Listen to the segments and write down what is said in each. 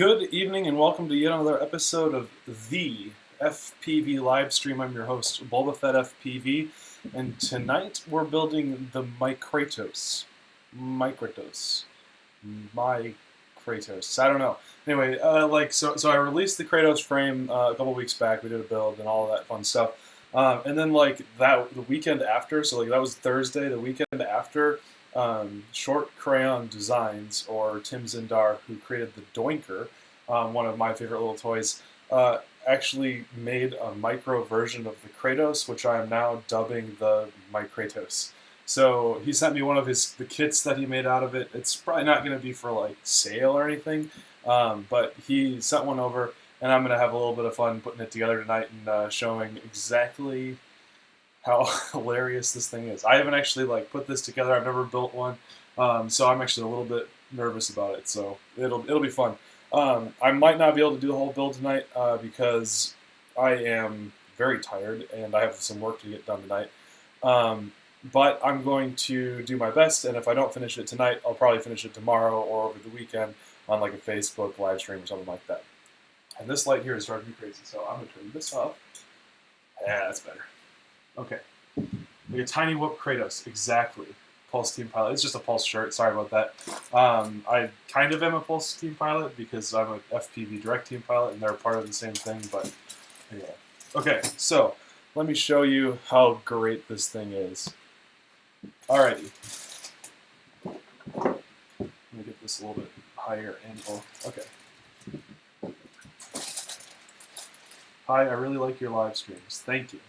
Good evening and welcome to yet another episode of the FPV Livestream. I'm your host, Boba Fett FPV, and tonight we're building the Mikratos. Myrrattos. Kratos. I don't know. Anyway, so I released the Kratos frame a couple weeks back. We did a build and all of that fun stuff. And then the weekend after, so that was Thursday, the weekend after, Short Crayon Designs, or Tim Zindar, who created the Doinker, one of my favorite little toys, actually made a micro version of the Kratos, which I am now dubbing the Mikratos. So he sent me one of the kits that he made out of it. It's probably not going to be for sale or anything, but he sent one over, and I'm going to have a little bit of fun putting it together tonight and showing exactly how hilarious this thing is. I haven't actually put this together. I've never built one, so I'm actually a little bit nervous about it. So it'll be fun. I might not be able to do the whole build tonight because I am very tired and I have some work to get done tonight. But I'm going to do my best, and if I don't finish it tonight, I'll probably finish it tomorrow or over the weekend on a Facebook live stream or something like that. And this light here is driving me crazy, so I'm going to turn this off. Yeah, that's better. Okay. Like a tiny whoop Kratos, exactly. Pulse Team Pilot. It's just a Pulse shirt, sorry about that. I kind of am a Pulse Team Pilot because I'm a FPV Direct Team Pilot and they're part of the same thing, but anyway. Okay, so let me show you how great this thing is. Alrighty. Let me get this a little bit higher angle. Okay. Hi, I really like your live streams. Thank you.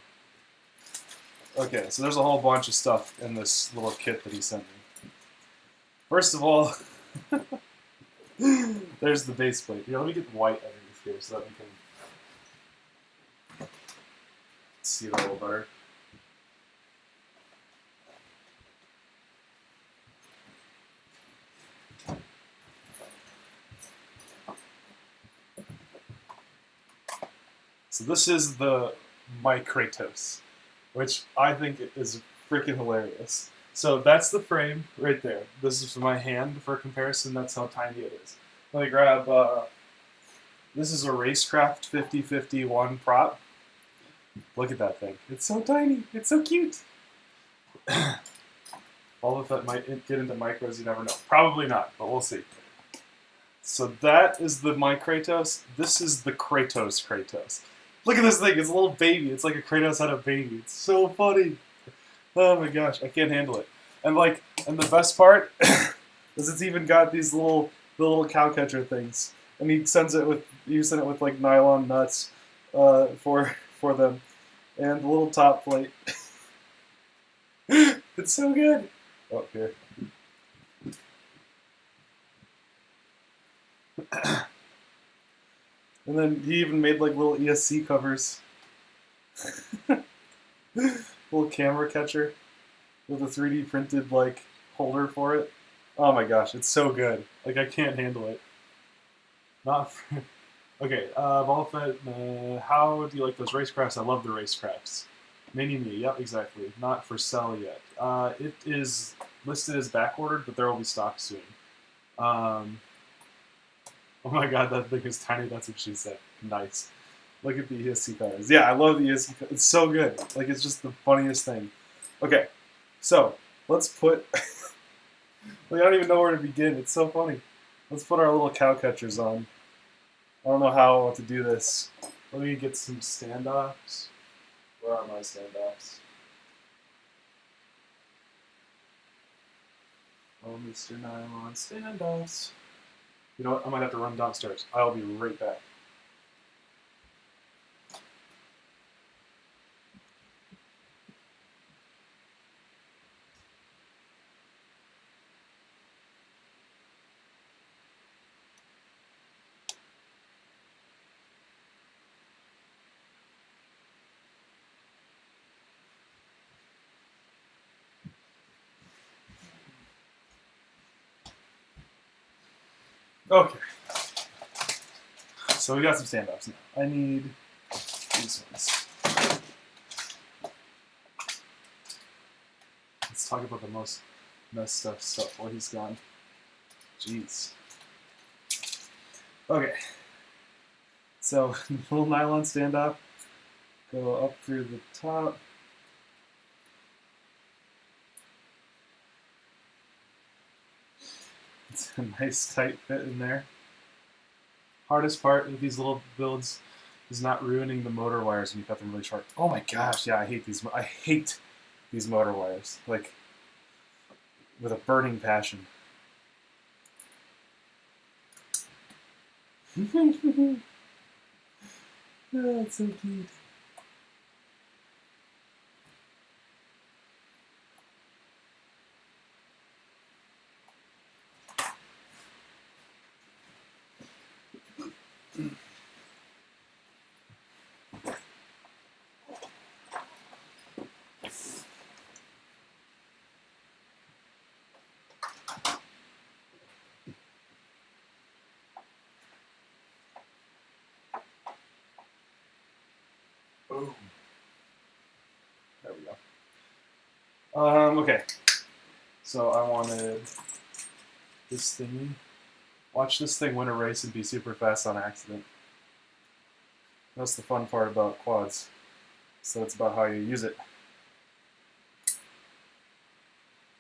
Okay, so there's a whole bunch of stuff in this little kit that he sent me. First of all, there's the base plate. Here, let me get white underneath here so that we can see it a little better. So this is the Mikratos, which I think is freaking hilarious. So that's the frame right there. This is my hand for comparison. That's how tiny it is. Let me grab, this is a Racecraft 5051 prop. Look at that thing. It's so tiny. It's so cute. All of that might get into micros, you never know. Probably not, but we'll see. So that is the Mikratos. This is the Kratos. Look at this thing. It's a little baby. It's like a Kratos had a baby. It's so funny. Oh my gosh, I can't handle it. And and the best part is it's even got these little cow catcher things. And he sends it with nylon nuts for them, and the little top plate. It's so good. Oh, here. And then he even made little ESC covers. Little camera catcher with a 3D printed holder for it. Oh my gosh, it's so good. I can't handle it. Not for... Okay, Boba Fett, how do you like those racecrafts? I love the racecrafts. Mini me, yep, exactly. Not for sale yet. It is listed as back ordered, but there will be stock soon. Oh my god, that thing is tiny. That's what she said. Nice. Look at the ESC colors. Yeah, I love the ESC colors. It's so good. It's just the funniest thing. Okay, so let's put... I don't even know where to begin. It's so funny. Let's put our little cow catchers on. I don't know how to do this. Let me get some standoffs. Where are my standoffs? Oh, Mr. Nylon standoffs. You know what? I might have to run downstairs. I'll be right back. Okay. So we got some standoffs now. I need these ones. Let's talk about the most messed up stuff while he's gone. Jeez. Okay. So little nylon stand up, go up through the top. It's a nice tight fit in there. Hardest part with these little builds is not ruining the motor wires when you cut them really short. Oh my gosh, yeah, I hate these. I hate these motor wires, like with a burning passion. Oh, it's so cute. Boom. There we go. Okay. So I wanted this thingy. Watch this thing win a race and be super fast on accident. That's the fun part about quads. So it's about how you use it.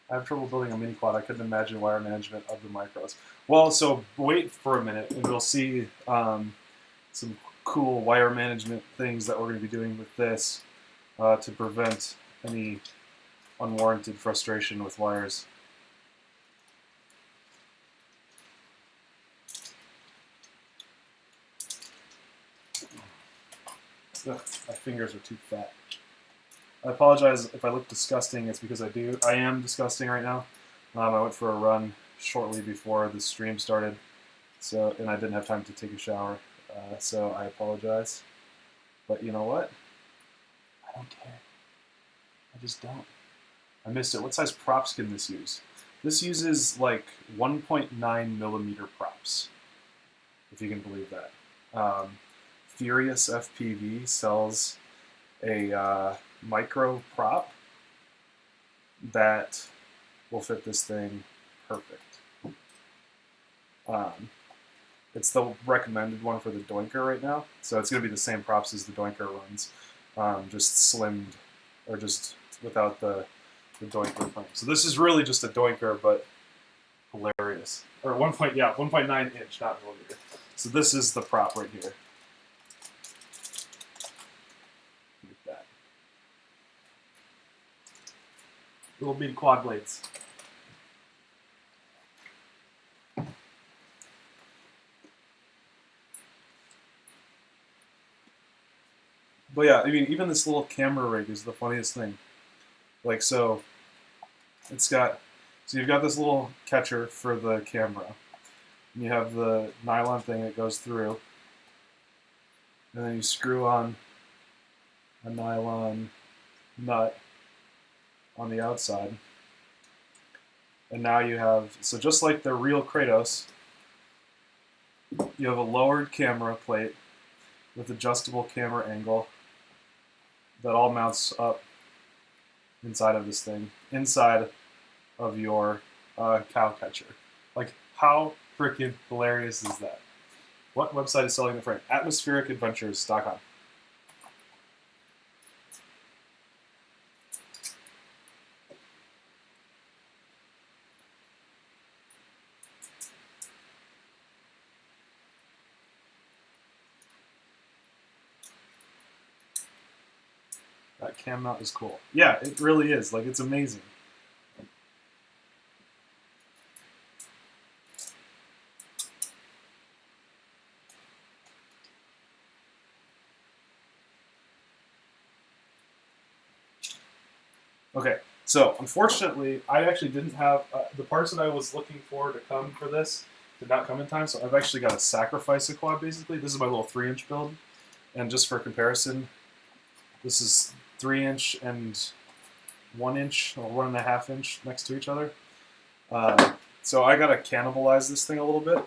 I have trouble building a mini quad. I couldn't imagine wire management of the Myrrattos. Well, so wait for a minute and we'll see some cool wire management things that we're going to be doing with this to prevent any unwarranted frustration with wires. Ugh, my fingers are too fat. I apologize if I look disgusting. It's because I am disgusting right now. I went for a run shortly before the stream started, and I didn't have time to take a shower. So I apologize. But you know what? I don't care. I just don't. I missed it. What size props can this use? This uses like 1.9 millimeter props, if you can believe that. Furious FPV sells a micro prop that will fit this thing perfect. It's the recommended one for the Doinker right now, so it's going to be the same props as the Doinker runs, just slimmed, or just without the Doinker frame. So this is really just a Doinker, but hilarious. Or 1.9 inch, not millimeter. So this is the prop right here. Like that. Little bitty quad blades. But yeah, I mean, even this little camera rig is the funniest thing. Like, so you've got this little catcher for the camera. And you have the nylon thing that goes through. And then you screw on a nylon nut on the outside. And now you have, so just like the real Kratos, you have a lowered camera plate with adjustable camera angle that all mounts up inside of this thing, inside of your cow catcher. Like, how freaking hilarious is that? What website is selling the frame? AtmosphericAdventures.com. That cam mount is cool. Yeah, it really is. Like, it's amazing. Okay, so unfortunately, I actually didn't have the parts that I was looking for to come for this did not come in time, so I've actually got to sacrifice a quad, basically. This is my little 3-inch build, and just for comparison, this is 3-inch and 1-inch, or 1.5-inch next to each other. So I got to cannibalize this thing a little bit.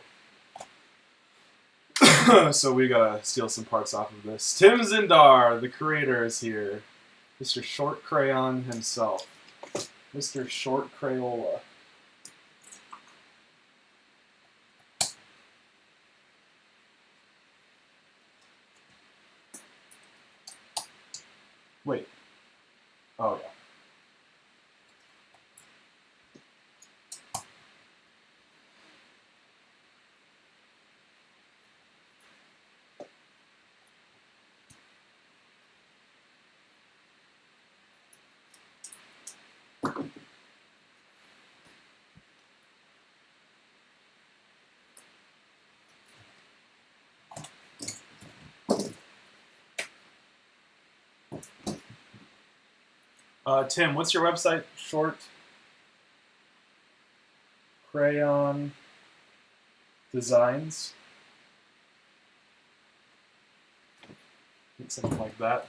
So we got to steal some parts off of this. Tim Zindar, the creator, is here. Mr. Short Crayon himself. Mr. Short Crayola. Wait. Oh, yeah. Tim, what's your website? Short Crayon Designs? Something like that.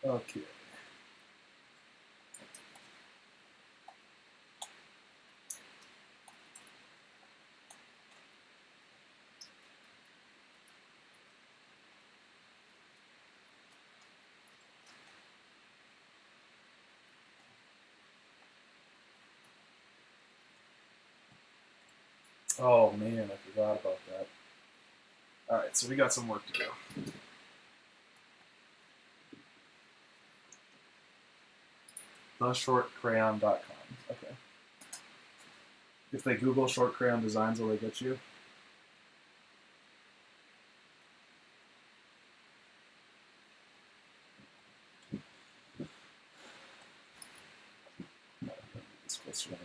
Okay. Oh man, I forgot about that. All right, so we got some work to do. TheShortCrayon.com. Okay. If they Google short crayon designs, will they get you? This closer to me.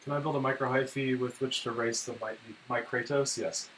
Can I build a micro hyphy with which to erase the Mikratos? Yes.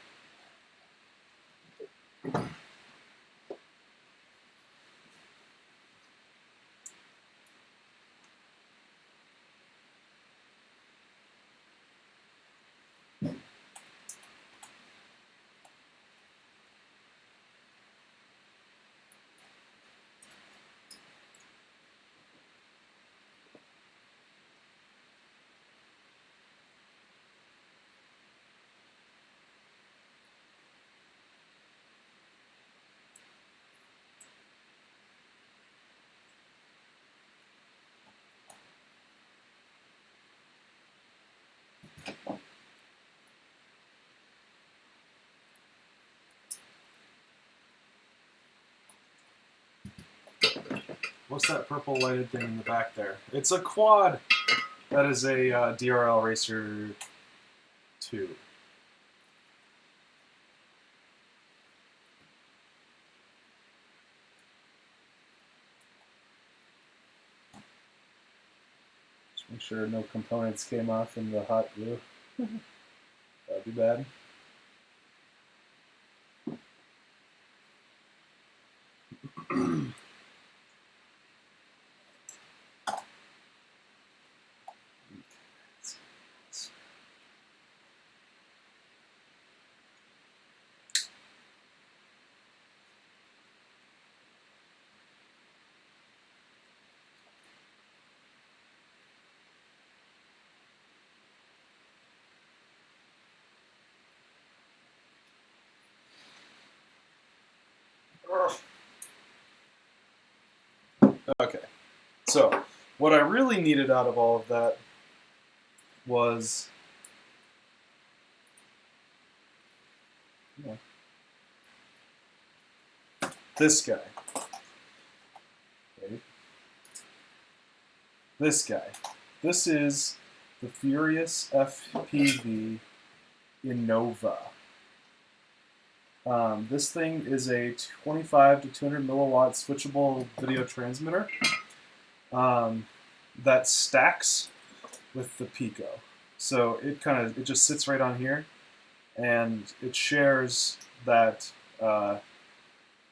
What's that purple lighted thing in the back there? It's a quad. That is a DRL Racer 2. Just make sure no components came off in the hot glue. That'd be bad. Okay, so what I really needed out of all of that was this guy. Right? This guy. This is the Furious FPV Innova. This thing is a 25 to 200 milliwatt switchable video transmitter. that stacks with the Pico. So it just sits right on here, and it shares that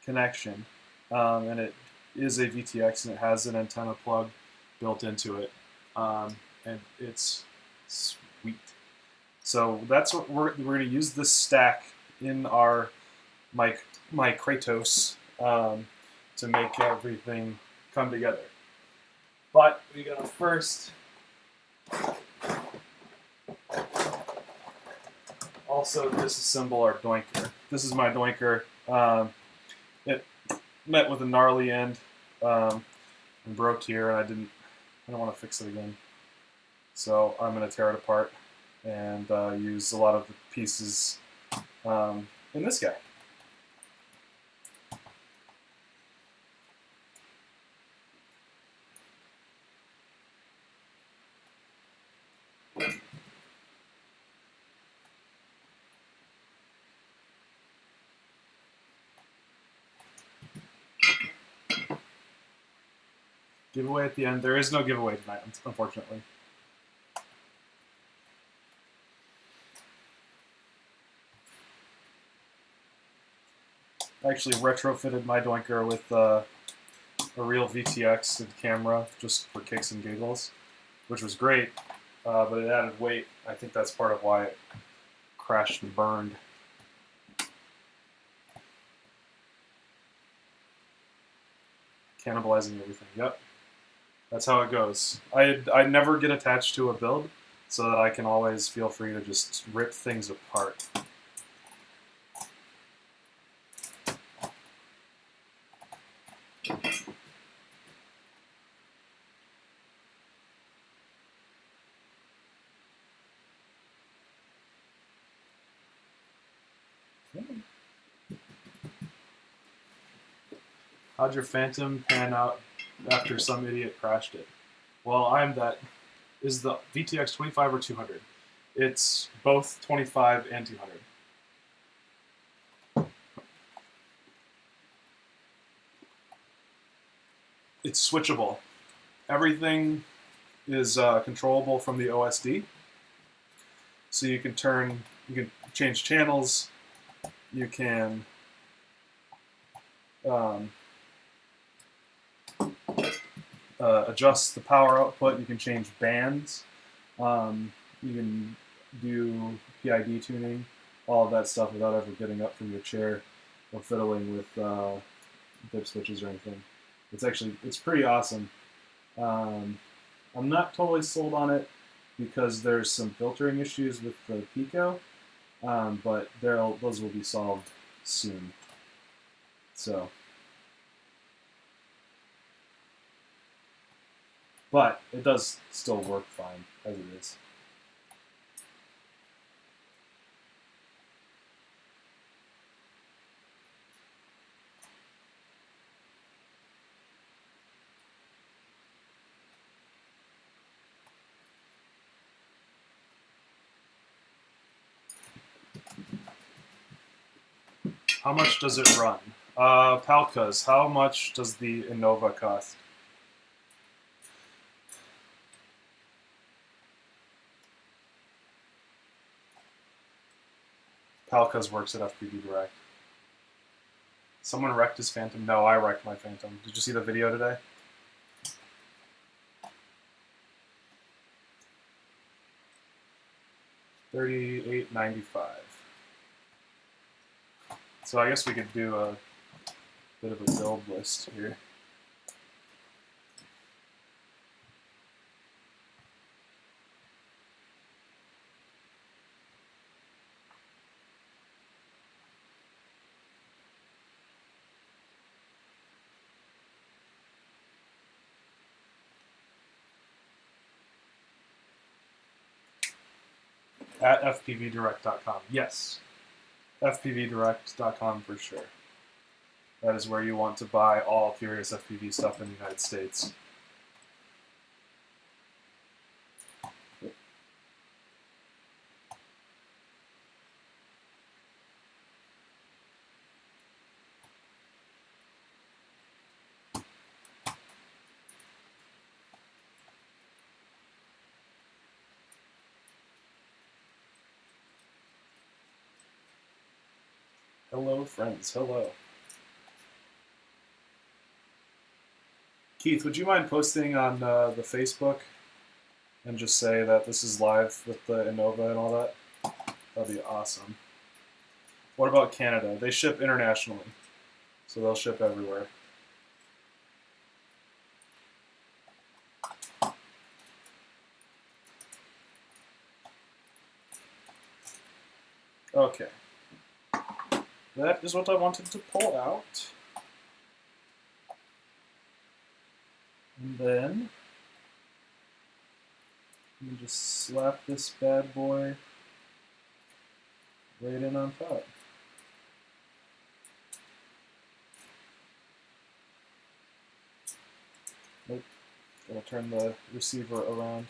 connection, and it is a VTX, and it has an antenna plug built into it, and it's sweet. So that's what we're going to use this stack in our Myrrattos to make everything come together. But we gotta first also disassemble our doinker. This is my doinker. It met with a gnarly end and broke here, and I don't want to fix it again. So I'm gonna tear it apart and use a lot of the pieces in this guy. Giveaway at the end. There is no giveaway tonight, unfortunately. I actually retrofitted my doinker with a real VTX and camera just for kicks and giggles, which was great, but it added weight. I think that's part of why it crashed and burned. Cannibalizing everything. Yep. That's how it goes. I never get attached to a build, so that I can always feel free to just rip things apart. How'd your Phantom pan out after some idiot crashed it? Well, is the VTX 25 or 200? It's both 25 and 200. It's switchable. Everything is controllable from the OSD. So you can change channels, you can adjust the power output, you can change bands, you can do PID tuning, all of that stuff without ever getting up from your chair or fiddling with dip switches or anything. It's pretty awesome. I'm not totally sold on it because there's some filtering issues with the Pico, but those will be solved soon. So. But it does still work fine as it is. How much does it run? Palkas, how much does the Innova cost? Palkas works at FPV Direct. Someone wrecked his Phantom? No, I wrecked my Phantom. Did you see the video today? $38.95. So I guess we could do a bit of a build list here. At fpvdirect.com. Yes. fpvdirect.com for sure. That is where you want to buy all Furious FPV stuff in the United States. Hello, friends. Hello. Keith, would you mind posting on the Facebook and just say that this is live with the Innova and all that? That'd be awesome. What about Canada? They ship internationally, so they'll ship everywhere. Okay. That is what I wanted to pull out. And then you just slap this bad boy right in on top. Nope. Gotta turn the receiver around.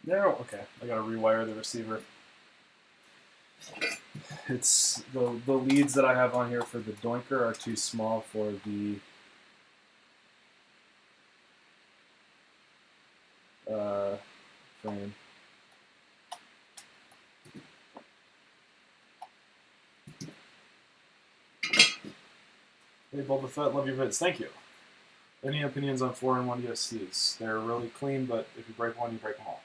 There, okay. I gotta rewire the receiver. It's the leads that I have on here for the Doinker are too small for the frame. Hey Boba Fett, love your vids. Thank you. Any opinions on 4-in-1 USCs? They're really clean, but if you break one, you break them all.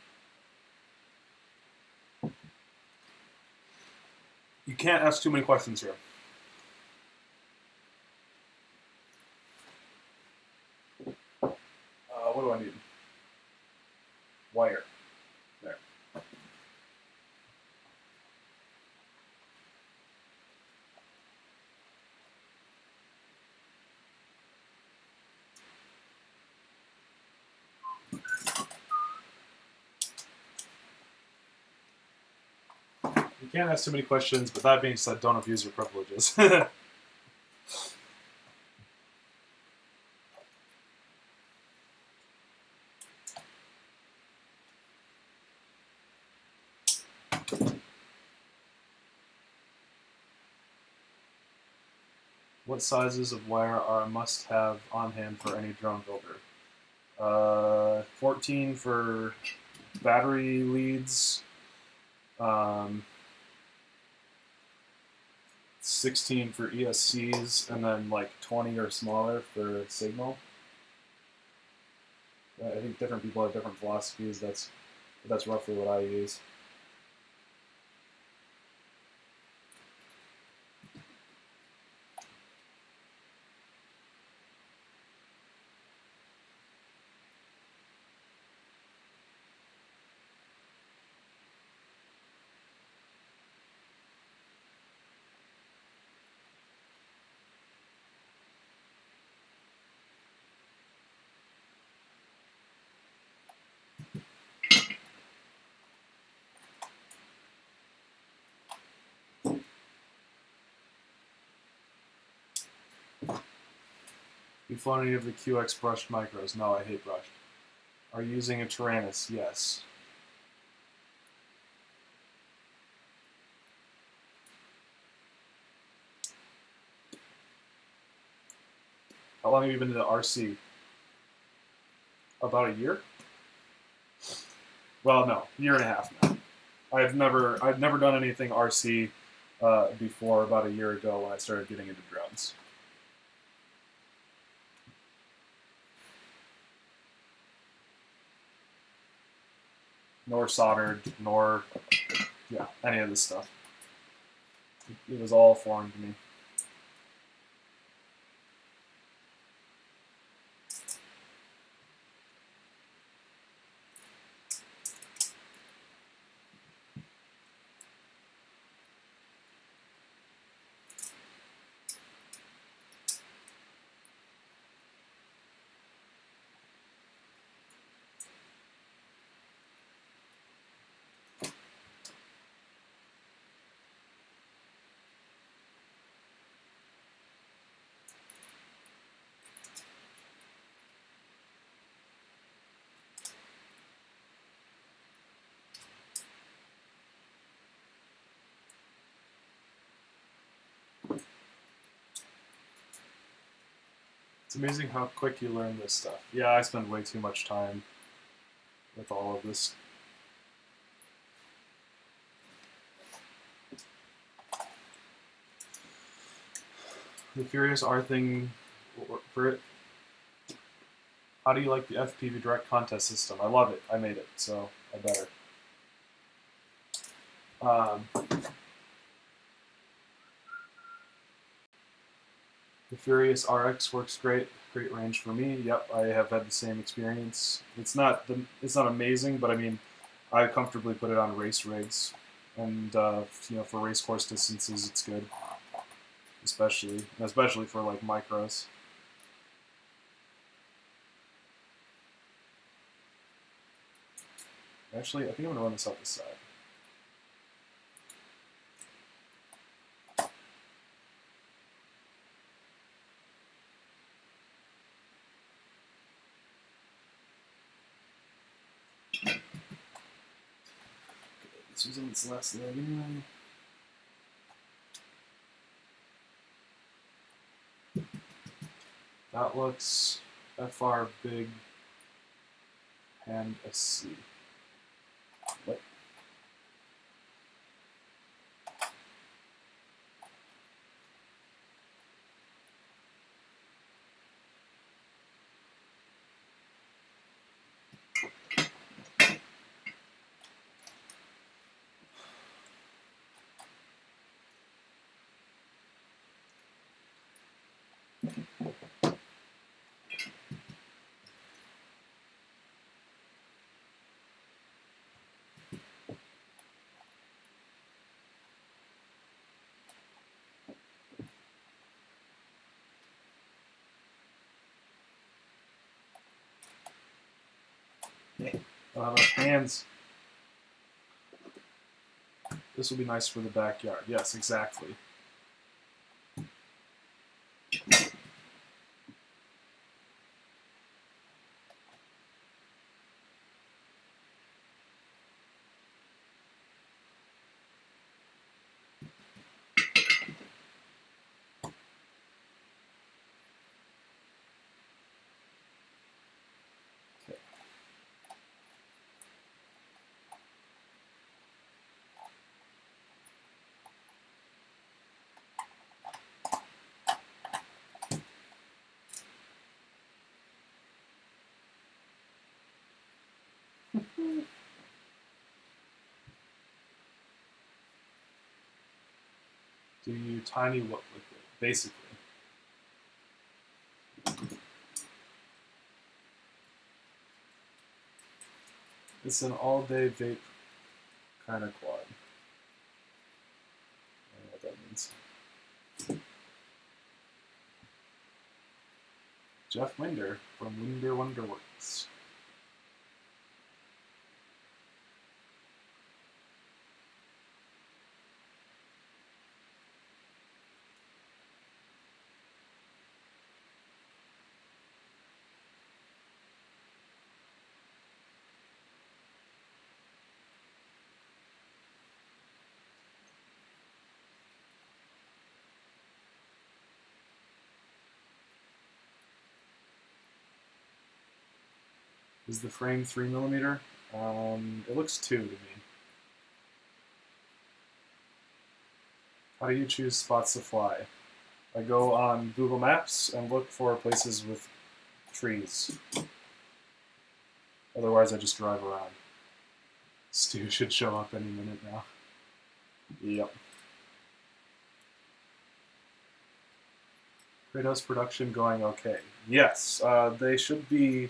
You can't ask too many questions here. What do I need? Wire. There. You can't ask too many questions, but that being said, don't abuse your privileges. What sizes of wire are a must-have on hand for any drone builder? 14 for battery leads, 16 for ESCs, and then like 20 or smaller for signal. I think different people have different philosophies. That's roughly what I use. You flown any of the QX brushed micros? No, I hate brushed. Are you using a Tyrannus? Yes. How long have you been into RC? About a year? Well, no, year and a half now. I've never done anything RC before about a year ago when I started getting into drones. Nor soldered, nor any of this stuff. It was all foreign to me. It's amazing how quick you learn this stuff. Yeah, I spend way too much time with all of this. The Furious R thing for it. How do you like the FPV direct contest system? I love it. I made it, so I better. The Furious RX works great. Great range for me. Yep, I have had the same experience. It's not amazing, but I mean, I comfortably put it on race rigs, and for race course distances, it's good. Especially for like micros. Actually, I think I'm gonna run this up this side. This was in its last leg anyway. That looks FR big and a C. What? Yeah. I'll have enough hands. This will be nice for the backyard. Yes, exactly. Do you tiny look with it, basically. It's an all-day vape kind of quad. I don't know what that means. Jeff Winder from Winder Wonderworks. Is the frame 3mm? It looks 2 to me. How do you choose spots to fly? I go on Google Maps and look for places with trees. Otherwise, I just drive around. Stu should show up any minute now. Yep. Kratos production going okay. Yes, they should be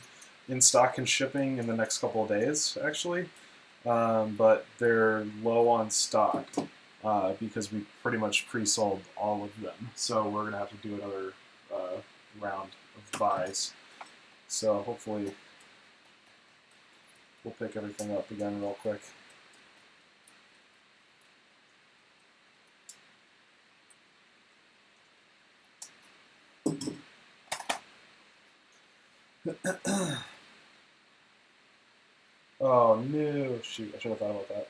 in stock and shipping in the next couple of days, actually. But they're low on stock because we pretty much pre-sold all of them. So we're going to have to do another round of buys. So hopefully we'll pick everything up again real quick. Oh no, shoot, I should have thought about that.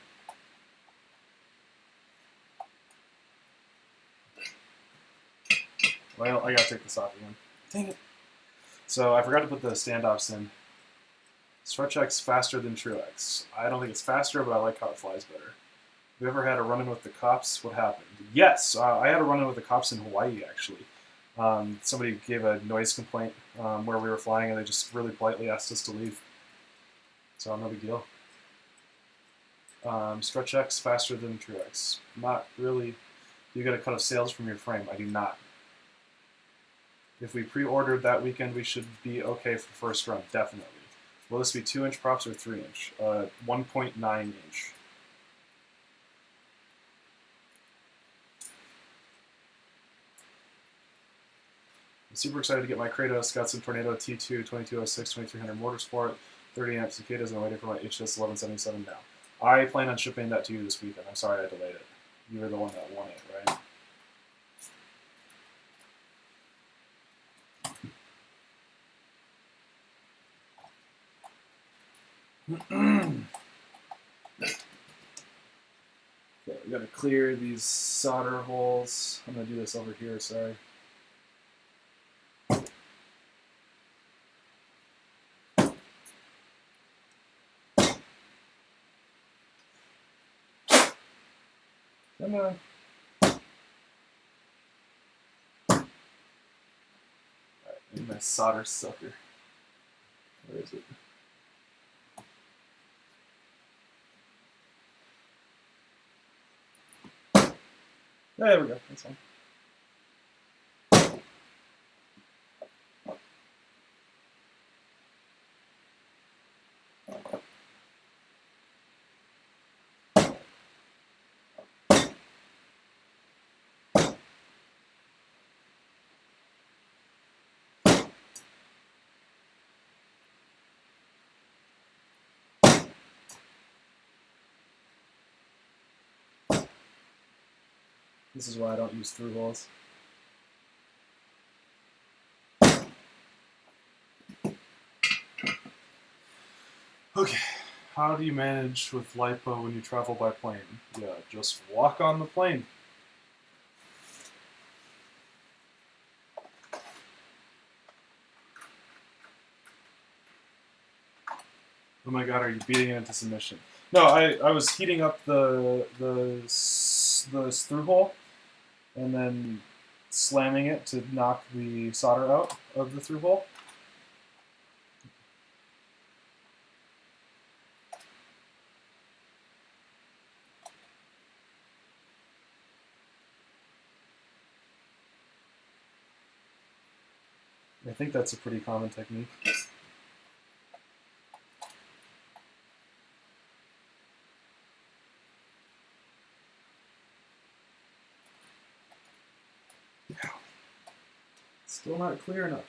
Well, I gotta take this off again. Dang it. So I forgot to put the standoffs in. Stretch X faster than True X. I don't think it's faster, but I like how it flies better. Have you ever had a run-in with the cops? What happened? Yes, I had a run-in with the cops in Hawaii, actually. Somebody gave a noise complaint where we were flying, and they just really politely asked us to leave. So no big deal. Stretch X faster than True X. Not really. You get a cut of sales from your frame. I do not. If we pre-ordered that weekend, we should be okay for first run, definitely. Will this be 2-inch props or 3-inch? 1.9 inch. I'm super excited to get my Kratos. Got some Tornado T2, 2206, 2300 mortars for it, 30 amp cicadas, and I'm waiting for my HS 1177 now. I plan on shipping that to you this weekend. I'm sorry I delayed it. You were the one that won it, right? Okay, we gotta clear these solder holes. I'm gonna do this over here, sorry. Come on. Alright, I need my solder sucker. Where is it? There we go, that's fine. This is why I don't use through holes. Okay, how do you manage with LiPo when you travel by plane? Yeah, just walk on the plane. Oh my god, are you beating it into submission? No, I was heating up the through hole and then slamming it to knock the solder out of the through hole. I think that's a pretty common technique. Still not clear enough.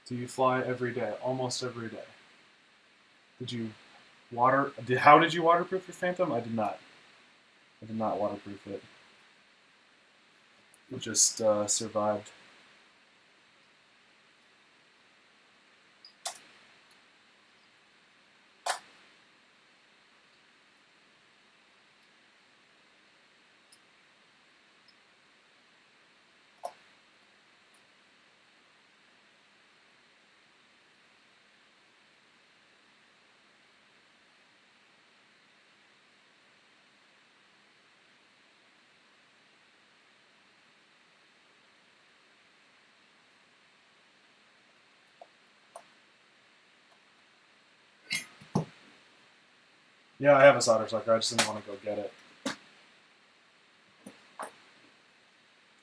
Do you fly every day? Almost every day. Did you how did you waterproof your Phantom? I did not. I did not waterproof it. It just survived. Yeah, I have a solder sucker. I just didn't want to go get it.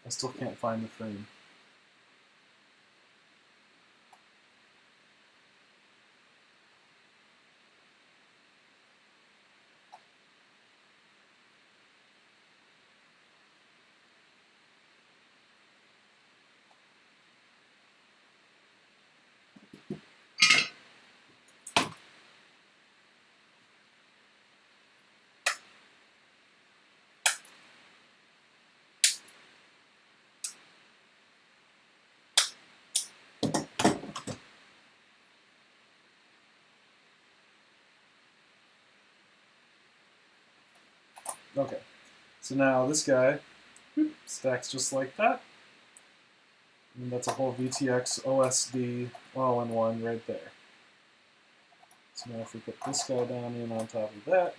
I still can't find the frame. Okay, so now this guy stacks just like that. And that's a whole VTX OSD all in one right there. So now if we put this guy down in on top of that,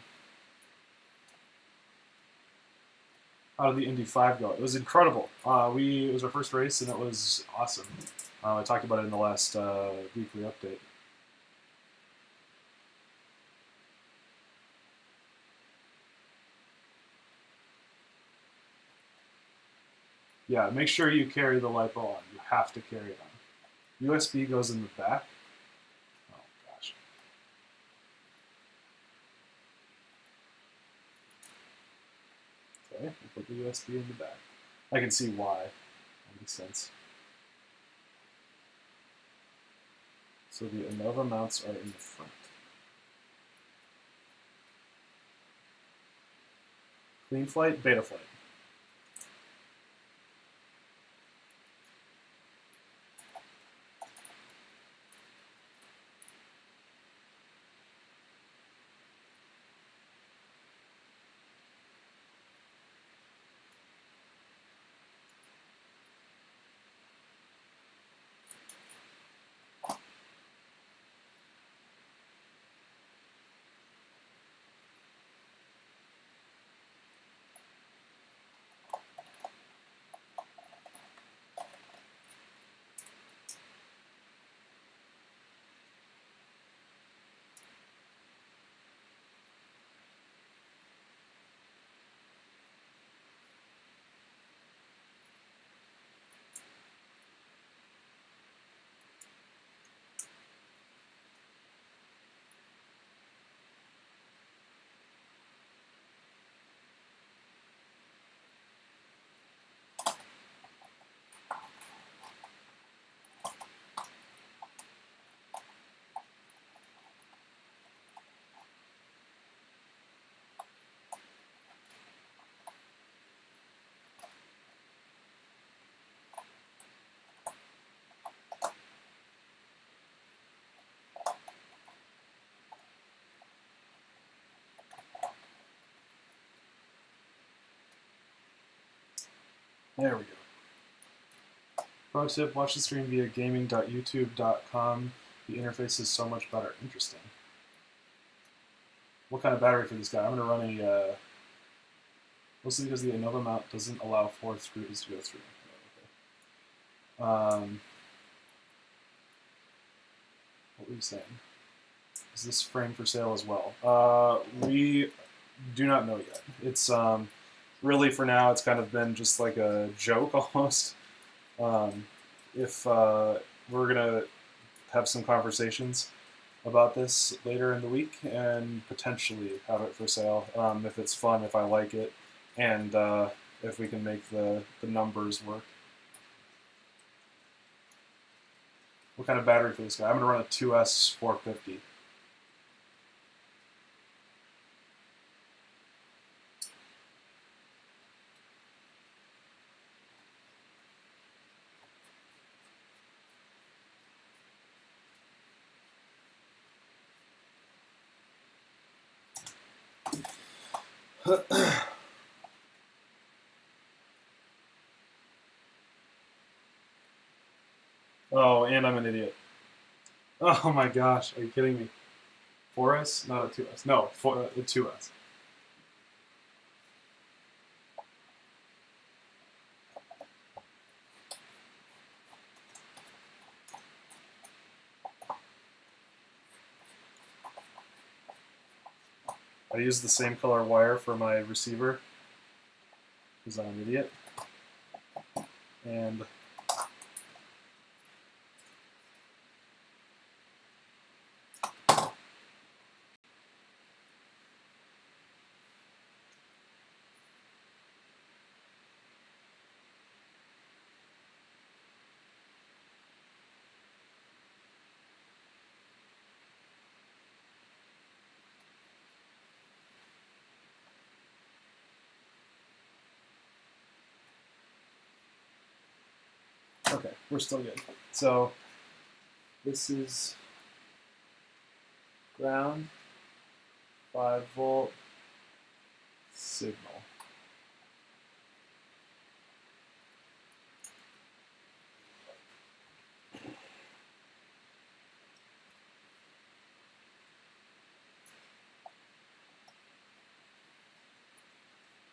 how did the Indy 5 go? It was incredible. It was our first race and it was awesome. I talked about it in the last weekly update. Yeah, make sure you carry the LiPo on. You have to carry it on. USB goes in the back. Oh, gosh. Okay, we'll put the USB in the back. I can see why. That makes sense. So the ANOVA mounts are in the front. Clean flight, beta flight. There we go. Pro tip, watch the stream via gaming.youtube.com. The interface is so much better. Interesting. What kind of battery for this guy? I'm going to run a... mostly because the ANOVA mount doesn't allow 4 screws to go through. What were you saying? Is this frame for sale as well? We do not know yet. It's really, for now, it's kind of been just like a joke almost. If we're going to have some conversations about this later in the week and potentially have it for sale, if it's fun, if I like it, and if we can make the numbers work. What kind of battery for this guy? I'm going to run a 2S 450. Oh, and I'm an idiot. Oh my gosh, are you kidding me? 4S? Not a 2S. No, a 2S. I use the same color wire for my receiver because I'm an idiot. And okay, we're still good. So this is ground, 5 volt, signal.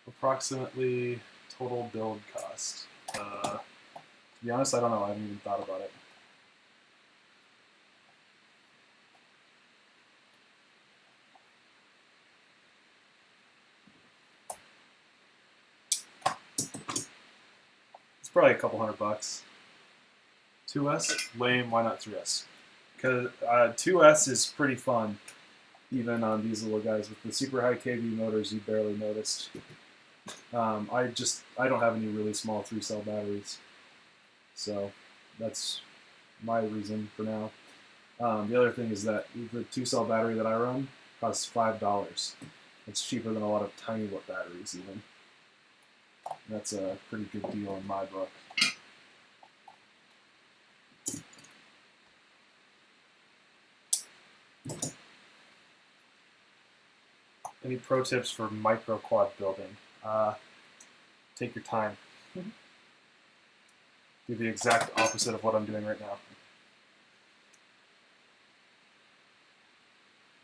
Approximately total build cost. To be honest, I don't know. I haven't even thought about it. It's probably a couple $100. 2S? Lame. Why not 3S? Because 2S is pretty fun, even on these little guys. With the super high kV motors, you barely noticed. I don't have any really small 3-cell batteries, so that's my reason for now. The other thing is that the 2-cell battery that I run costs $5. It's cheaper than a lot of tiny batteries even. That's a pretty good deal in my book. Any pro tips for micro quad building? Take your time. Do the exact opposite of what I'm doing right now.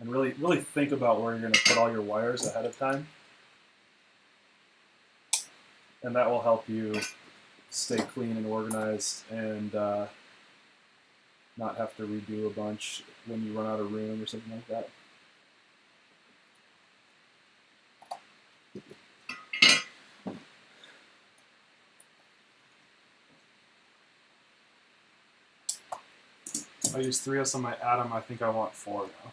And really think about where you're going to put all your wires ahead of time. And that will help you stay clean and organized and not have to redo a bunch when you run out of room or something like that. I use 3S on my Atom. I think I want 4 now.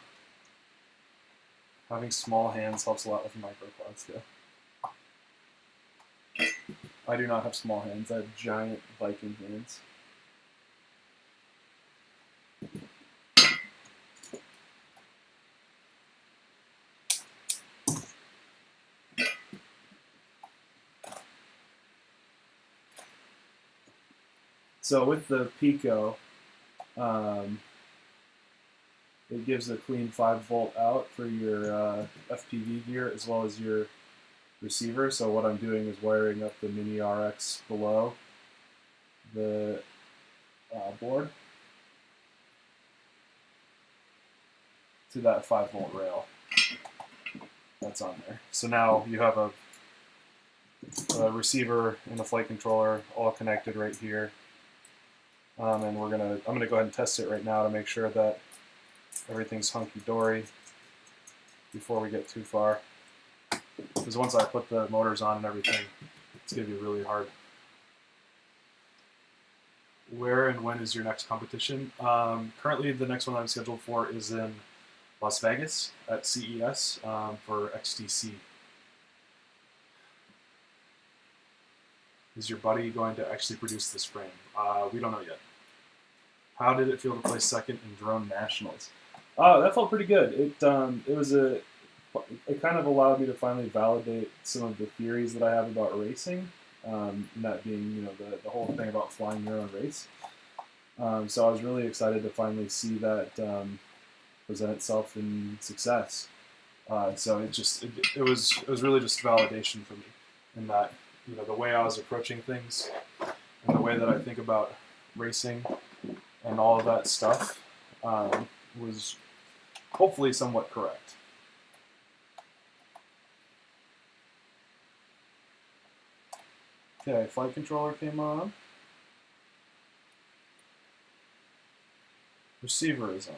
Having small hands helps a lot with microquads too. I do not have small hands. I have giant Viking hands. So with the Pico, it gives a clean 5-volt out for your FPV gear as well as your receiver. So what I'm doing is wiring up the Mini RX below the board to that 5-volt rail that's on there. So now you have a receiver and a flight controller all connected right here. And I'm gonna go ahead and test it right now to make sure that everything's hunky-dory before we get too far. Because once I put the motors on and everything, it's gonna be really hard. Where and when is your next competition? Currently, the next one I'm scheduled for is in Las Vegas at CES for XTC. Is your buddy going to actually produce this frame? We don't know yet. How did it feel to place second in Drone Nationals? That felt pretty good. It kind of allowed me to finally validate some of the theories that I have about racing, and that being the whole thing about flying your own race. So I was really excited to finally see that present itself in success. So it was really just validation for me in that the way I was approaching things and the way that I think about racing and all of that stuff was hopefully somewhat correct. Okay, flight controller came on. Receiver is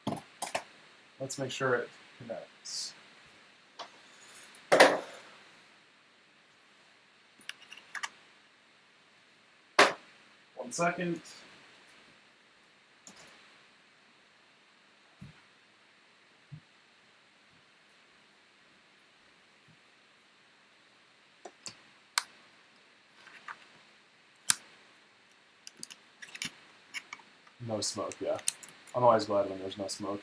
on. Let's make sure it connects. 1 second. No smoke, yeah. I'm always glad when there's no smoke.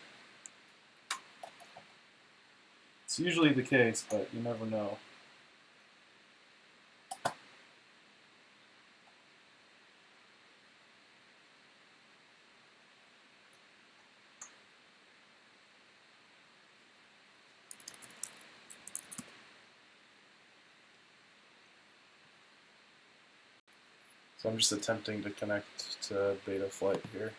It's usually the case, but you never know. So I'm just attempting to connect to beta flight here.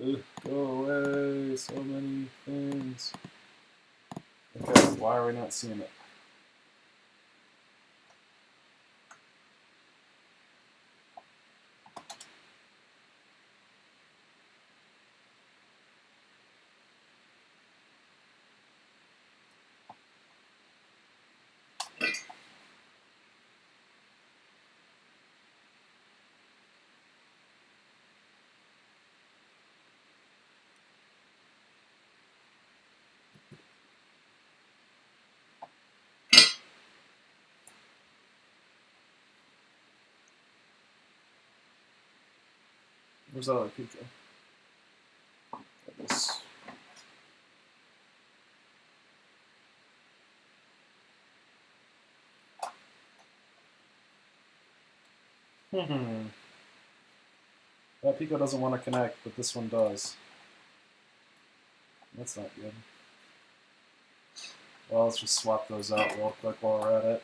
Ugh, go away, so many things. Okay, why are we not seeing it? Where's that other pizza? This. That Pico doesn't want to connect, but this one does. That's not good. Well, let's just swap those out real quick while we're at it.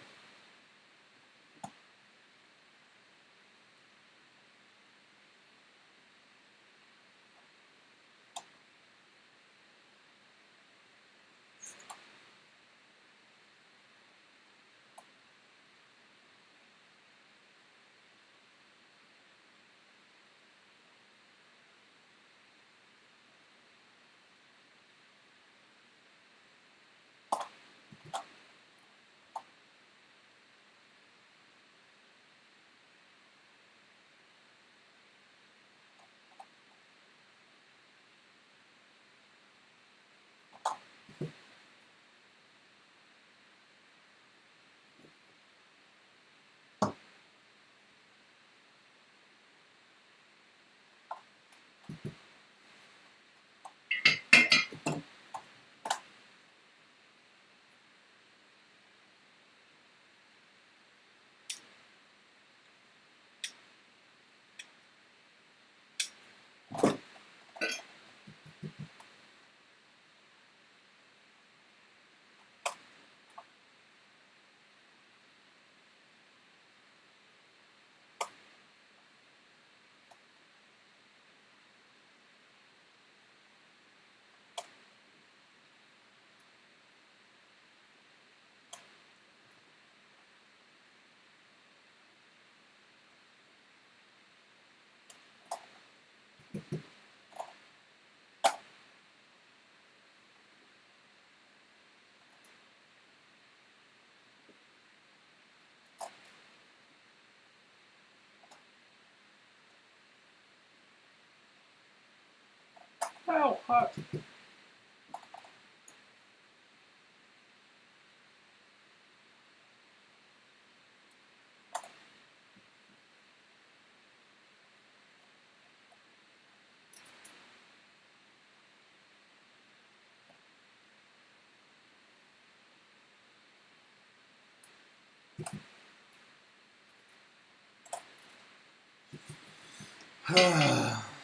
Ow, hot.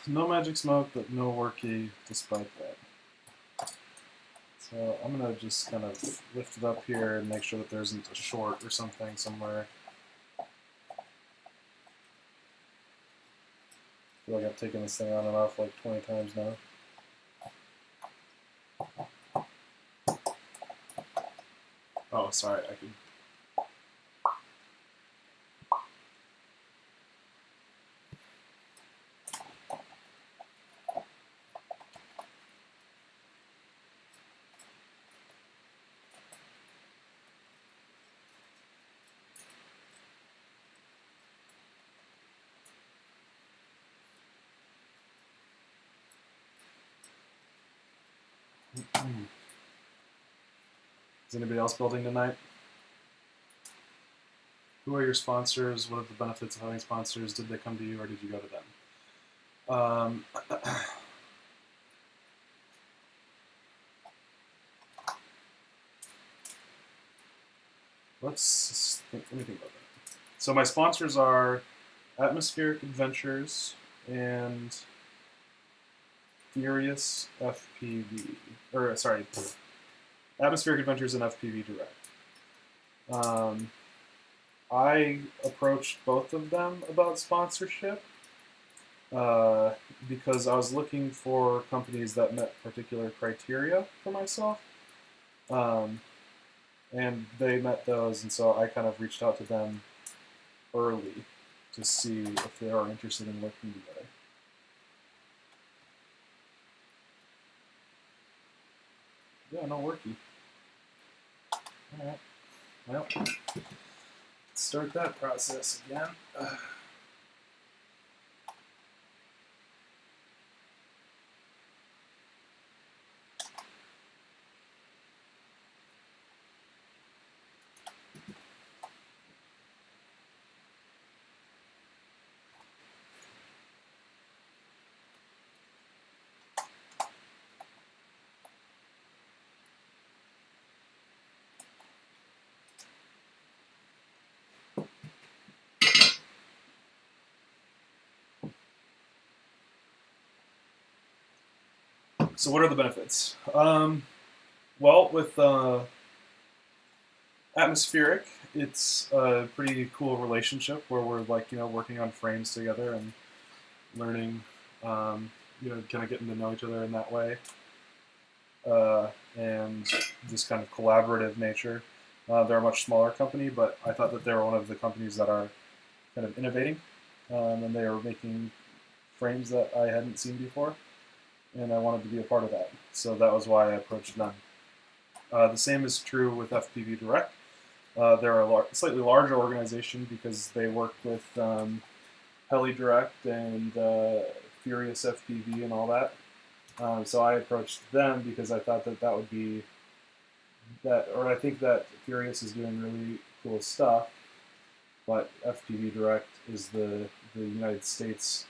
No magic smoke, but no worky despite that. So I'm going to just kind of lift it up here and make sure that there isn't a short or something somewhere. I feel like I've taken this thing on and off like 20 times now. Oh, sorry, I can... Is anybody else building tonight? Who are your sponsors? What are the benefits of having sponsors? Did they come to you or did you go to them? Let me think about that. So my sponsors are Atmospheric Adventures and Furious FPV. Or, sorry, Atmospheric Adventures and FPV Direct. I approached both of them about sponsorship because I was looking for companies that met particular criteria for myself. And they met those, and so I kind of reached out to them early to see if they are interested in working together. Yeah, no worky. Alright. Well, let's start that process again. So what are the benefits? Well, with Atmospheric, it's a pretty cool relationship where we're like, working on frames together and learning, kind of getting to know each other in that way. And this kind of collaborative nature. They're a much smaller company, but I thought that they were one of the companies that are kind of innovating, and they are making frames that I hadn't seen before, and I wanted to be a part of that. So that was why I approached them. The same is true with FPV Direct. They're a slightly larger organization because they work with Heli Direct and Furious FPV and all that. So I approached them because I thought that would be I think that Furious is doing really cool stuff, but FPV Direct is the United States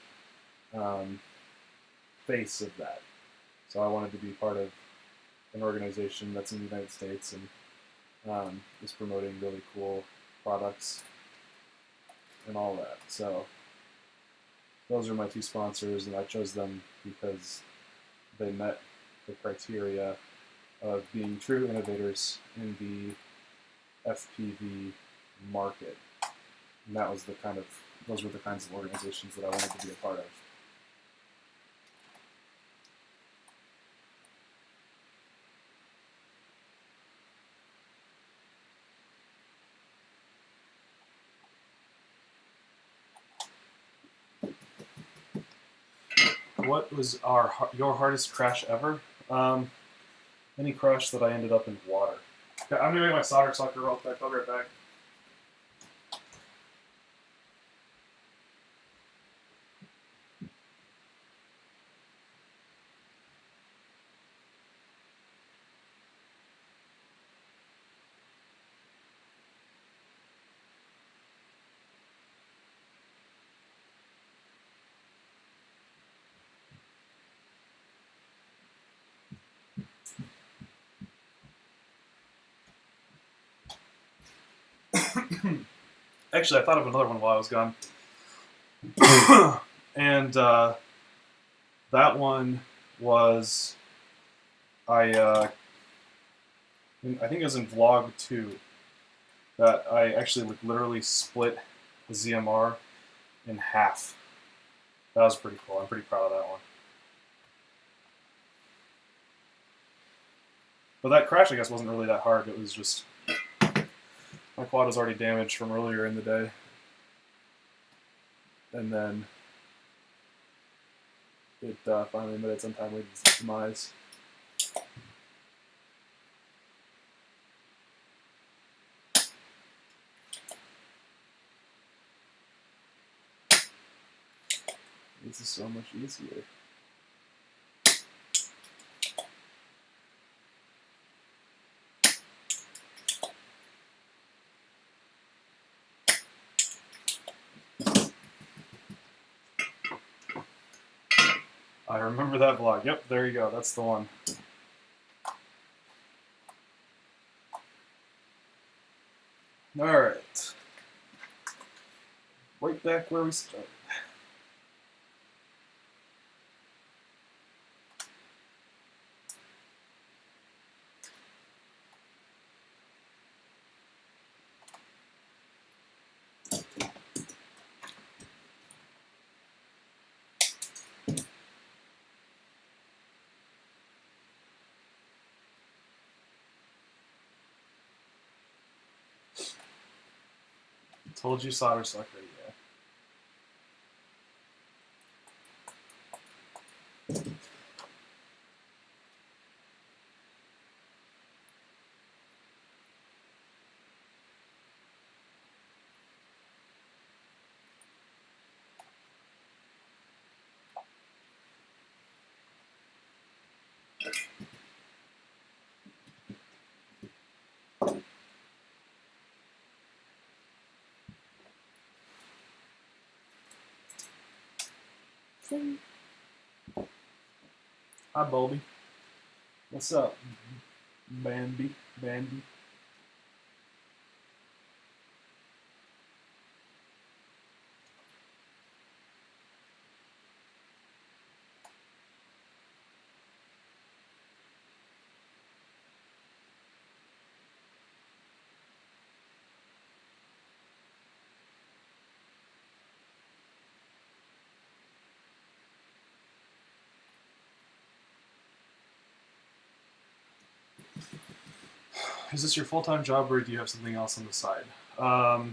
face of that. So I wanted to be part of an organization that's in the United States and is promoting really cool products and all that. So those are my two sponsors, and I chose them because they met the criteria of being true innovators in the FPV market. And that was those were the kinds of organizations that I wanted to be a part of. What was your hardest crash ever? Any crash that I ended up in water. Okay, I'm gonna make my solder sucker real quick. I'll be right back. Actually, I thought of another one while I was gone. And that one was I think it was in vlog 2 that I actually literally split the ZMR in half. That was pretty cool. I'm pretty proud of that one. But that crash, I guess, wasn't really that hard. It was just my quad was already damaged from earlier in the day. And then it finally met its untimely demise. This is so much easier. I remember that vlog. Yep, there you go. That's the one. Alright. Right back where we started. Told you solder sucker, yeah. Hi, Bulby. What's up, Bambi? Bambi. Is this your full-time job, or do you have something else on the side? I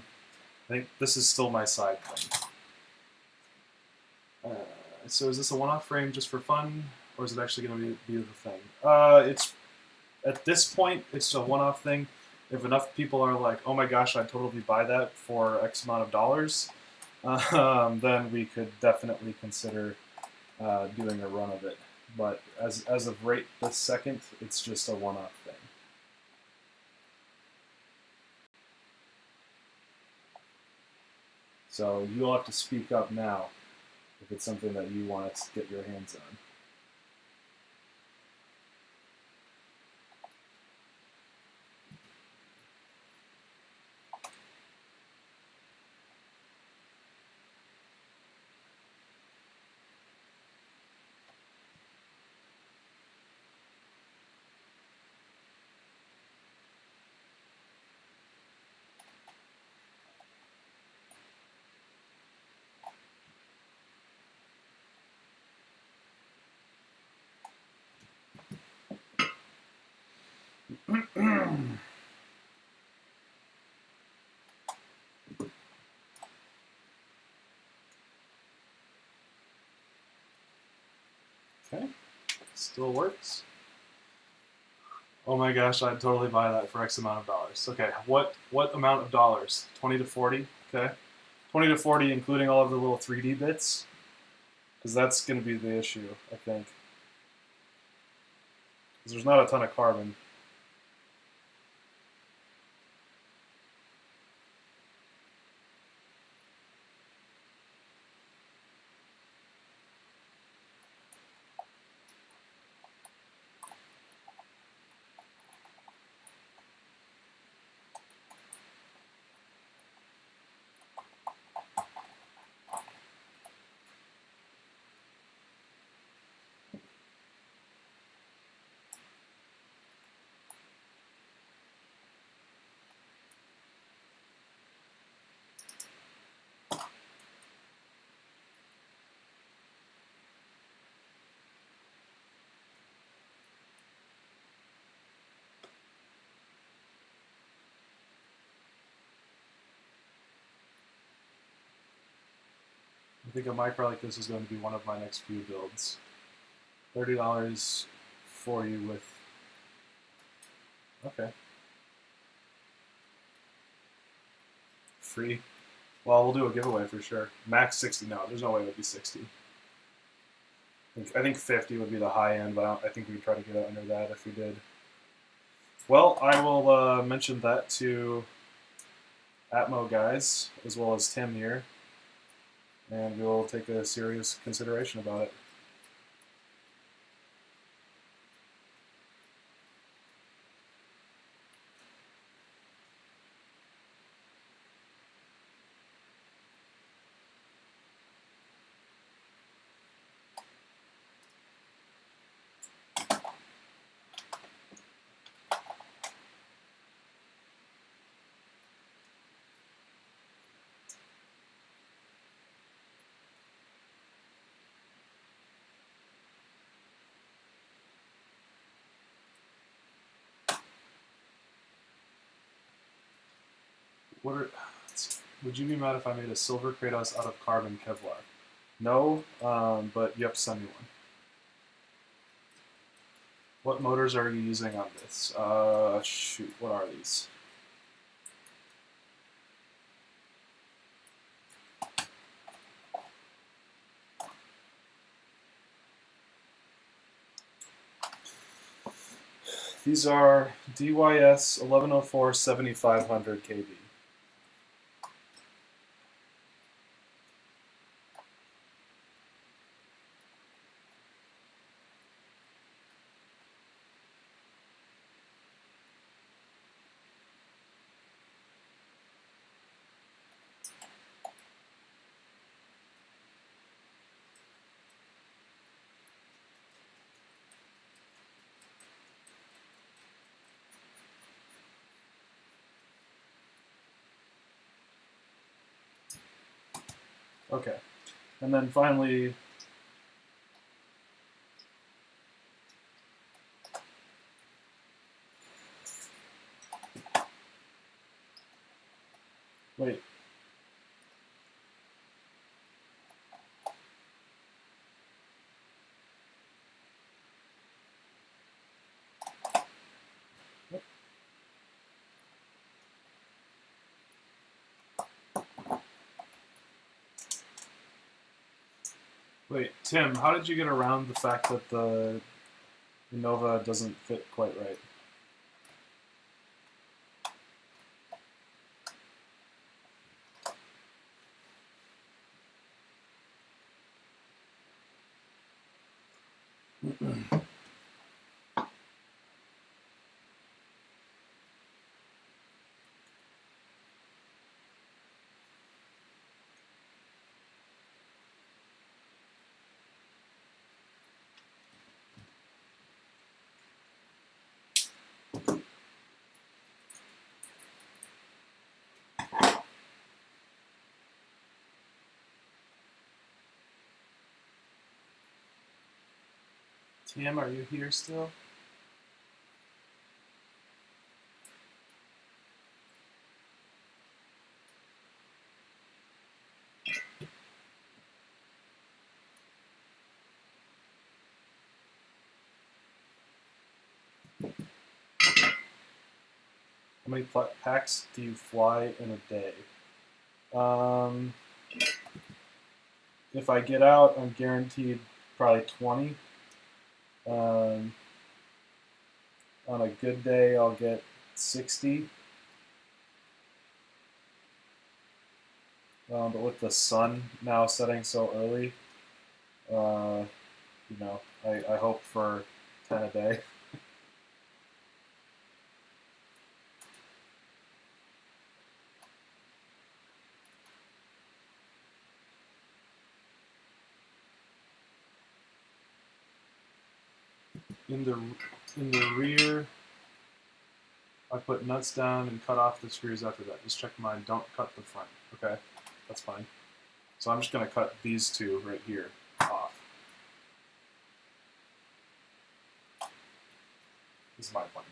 think this is still my side thing. So is this a one-off frame just for fun, or is it actually going to be the thing? It's at this point, it's a one-off thing. If enough people are like, "Oh my gosh, I'd totally buy that for X amount of dollars," then we could definitely consider doing a run of it. But as of right this second, it's just a one-off thing. So you'll have to speak up now if it's something that you want to get your hands on. Okay, still works. Oh my gosh, I'd totally buy that for X amount of dollars. Okay, what amount of dollars? 20 to 40? Okay. 20 to 40 including all of the little 3D bits? Because that's going to be the issue, I think. Because there's not a ton of carbon. I think a micro like this is going to be one of my next few builds. $30 for you with... Okay. Free. Well, we'll do a giveaway for sure. Max 60. No, there's no way it would be 60. I think 50 would be the high end, but I think we'd try to get it under that if we did. Well, I will mention that to Atmo guys, as well as Tim here, and we'll take a serious consideration about it. What are... would you be mad if I made a silver Kratos out of carbon Kevlar? No, but you have to send me one. What motors are you using on this? Shoot, what are these? These are DYS 1104 7500 kV. Okay, and then finally, wait. Wait, Tim, how did you get around the fact that the Nova doesn't fit quite right? Tim, are you here still? How many packs do you fly in a day? If I get out, I'm guaranteed probably 20. On a good day, I'll get 60. But with the sun now setting so early, you know, I hope for 10 a day. In the rear, I put nuts down and cut off the screws after that. Just check mine. Don't cut the front. Okay, that's fine. So I'm just going to cut these two right here off. This is my plan.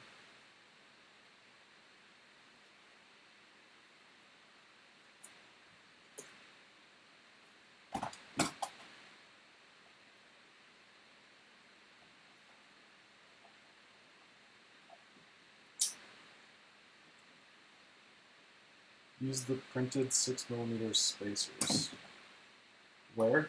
Use the printed 6mm spacers. Where?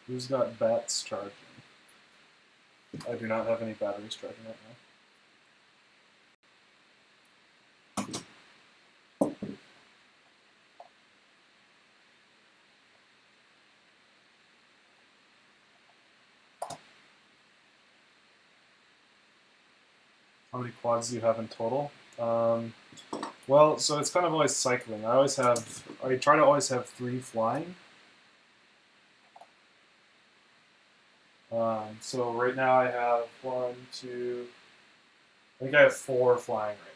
Who's got bats charging? I do not have any batteries charging right now. How many quads do you have in total? Well, so it's kind of always cycling. I try to always have 3 flying. So right now I have 1, 2, I think I have 4 flying right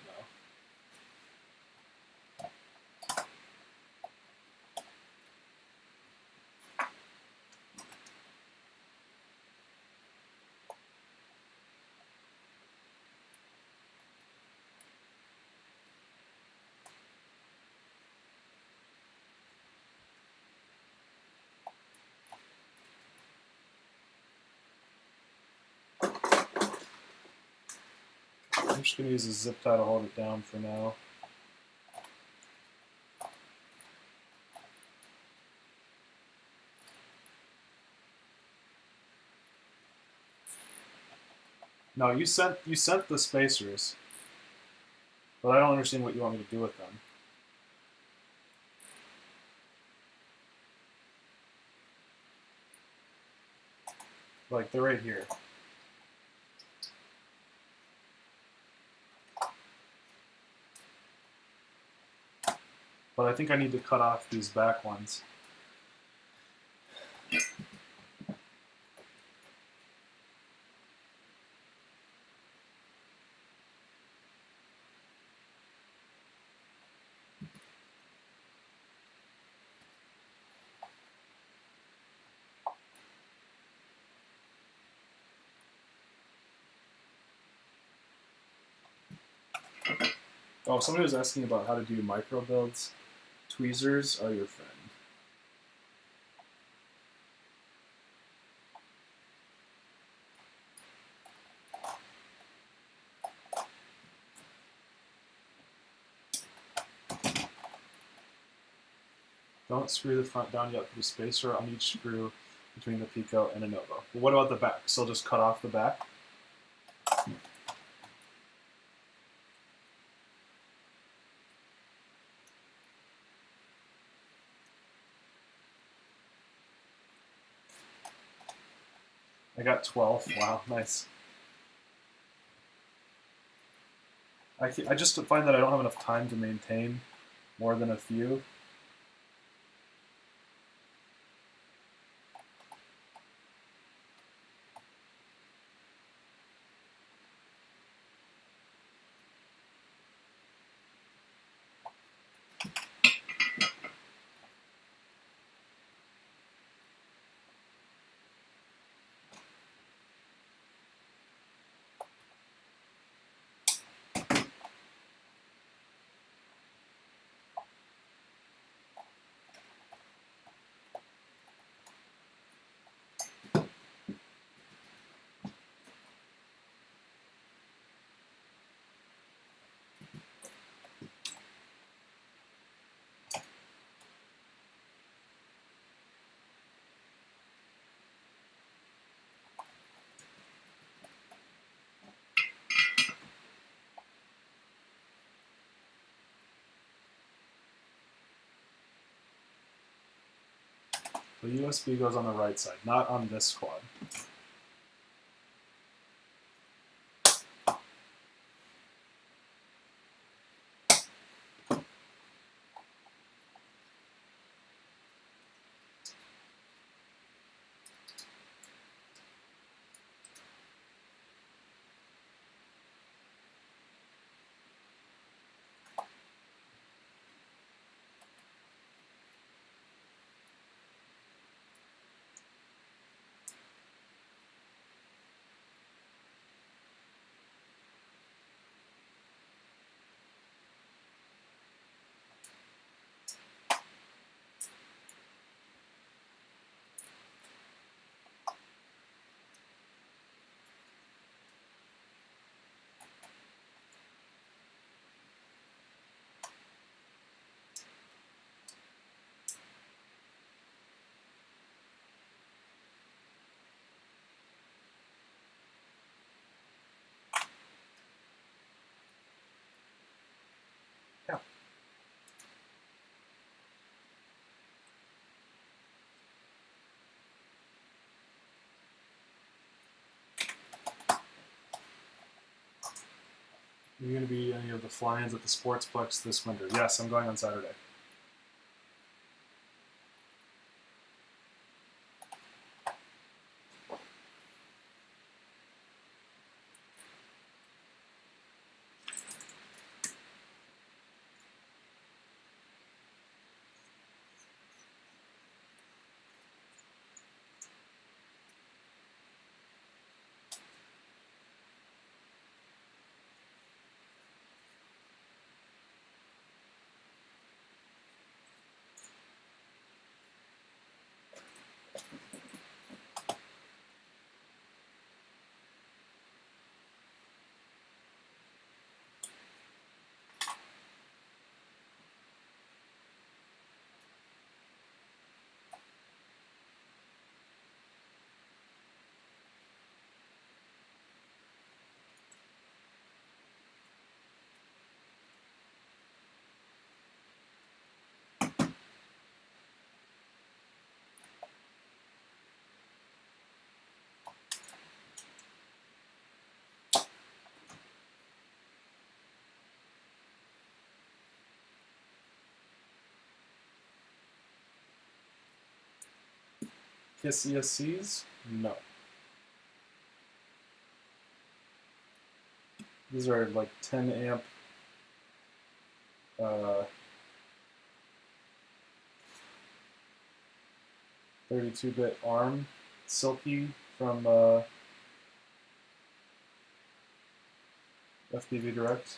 I'm just going to use a zip tie to hold it down for now. No, you sent the spacers, but I don't understand what you want me to do with them. Like, they're right here. But I think I need to cut off these back ones. Oh, somebody was asking about how to do micro builds. Tweezers are your friend. Don't screw the front down yet. Put a spacer on each screw between the Pico and a Nova. But what about the back? So just cut off the back? I got 12. Wow, nice. I just find that I don't have enough time to maintain more than a few. The USB goes on the right side, not on this quad. Yeah. Are you going to be any of the fly-ins at the Sportsplex this winter? Yes, I'm going on Saturday. KISS ESCs? No. These are like 10 amp 32-bit ARM Silky from FPV Direct.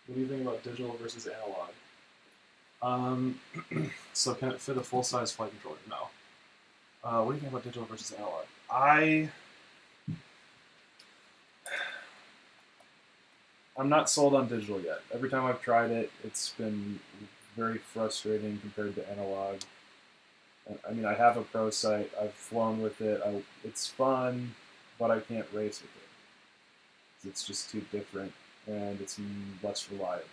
What do you think about digital versus analog? So can it fit a full-size flight controller? No. What do you think about digital versus analog? I'm not sold on digital yet. Every time I've tried it, it's been very frustrating compared to analog. I mean, I have a pro sight. I've flown with it. It's fun, but I can't race with it. It's just too different, and it's less reliable.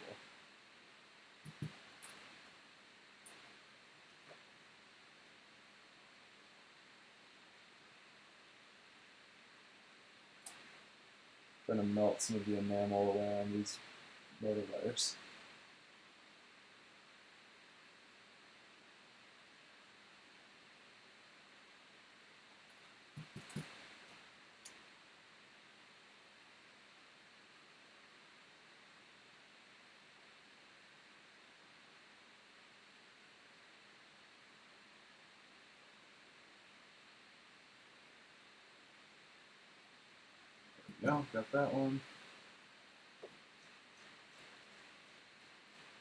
Trying to melt some of the enamel around these motor wires. No, got that one.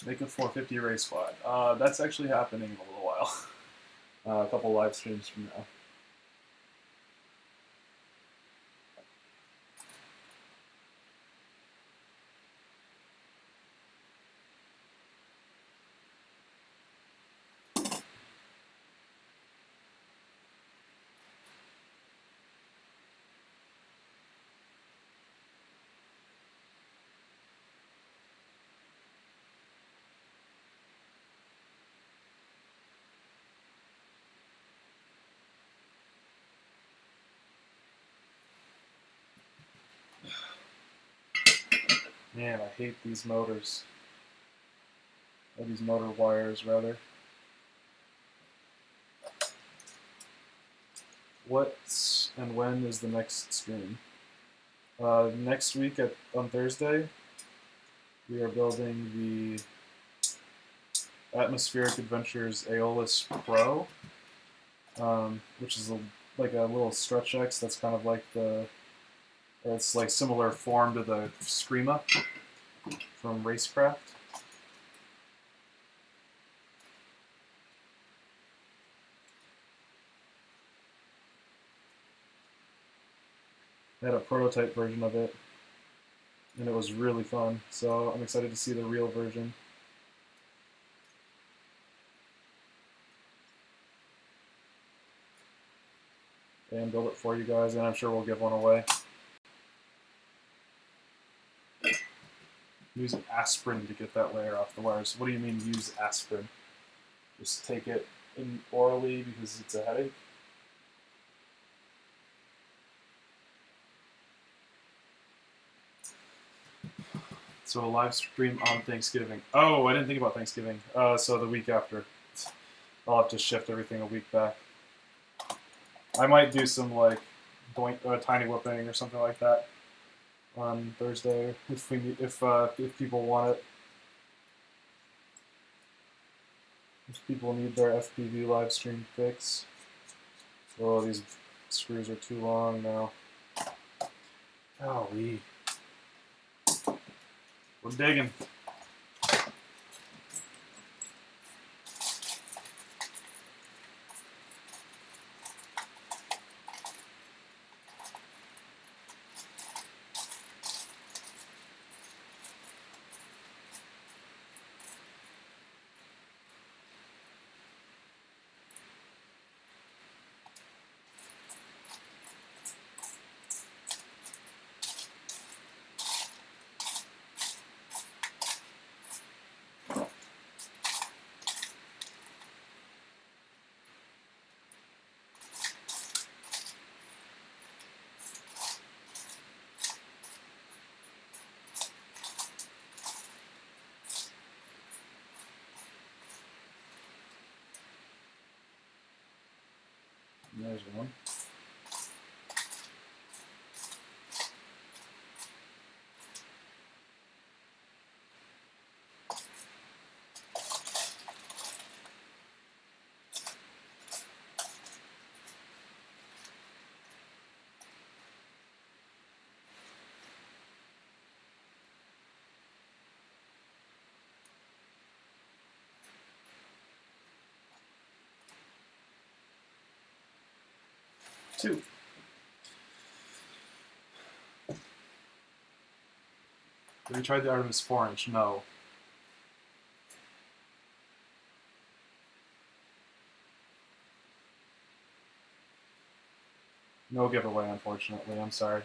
Make a 450 race squad. That's actually happening in a little while. A couple live streams from now. Man, I hate these motors. Or these motor wires, rather. What and when is the next stream? Next week on Thursday, we are building the Atmospheric Adventures Aeolus Pro, which is like a little stretch X that's kind of like it's like similar form to the Screama from Racecraft. I had a prototype version of it, and it was really fun, so I'm excited to see the real version. And build it for you guys, and I'm sure we'll give one away. Use aspirin to get that layer off the wires. What do you mean use aspirin? Just take it in orally because it's a headache? So a live stream on Thanksgiving. Oh, I didn't think about Thanksgiving. So the week after. I'll have to shift everything a week back. I might do some like tiny whipping or something like that on Thursday if people want it. If people need their FPV live stream fix. Oh, these screws are too long now. Golly. We're digging. There's one. Two. Have you tried the Artemis 4-inch? No. No giveaway, unfortunately. I'm sorry.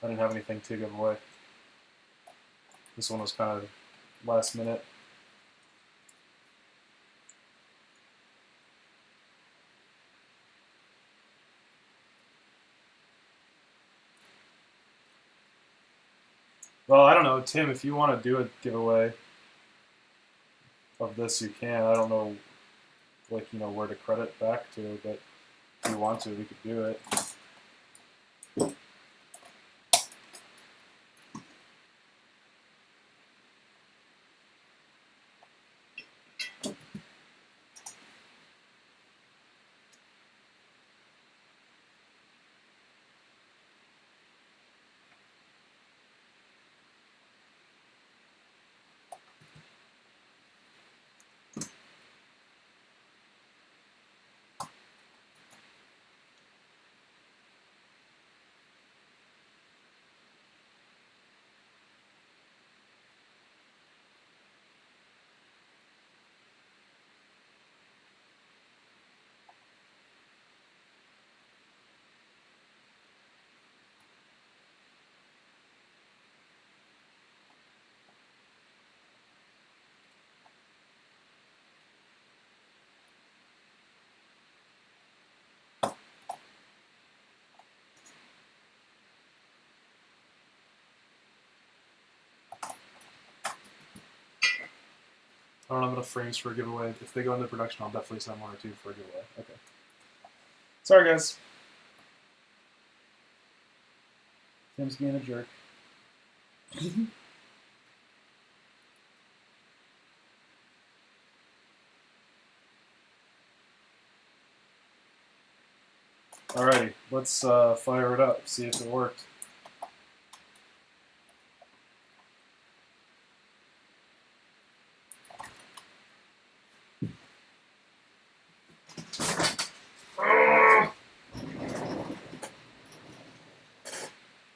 I didn't have anything to give away. This one was kind of last minute. Well, I don't know, Tim, if you want to do a giveaway of this, you can. I don't know, like, you know, where to credit back to, but if you want to, we could do it. I don't have enough frames for a giveaway. If they go into production, I'll definitely send one or two for a giveaway. Okay. Sorry, guys. Tim's being a jerk. Alrighty, let's fire it up, see if it worked.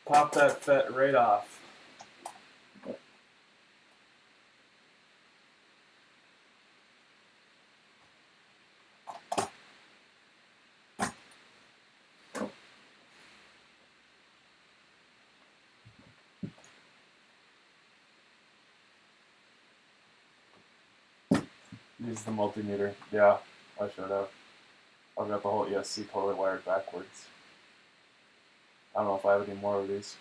Pop that fet right off. Use the multimeter. Yeah, I should have. I've got the whole ESC totally wired backwards. I don't know if I have any more of these.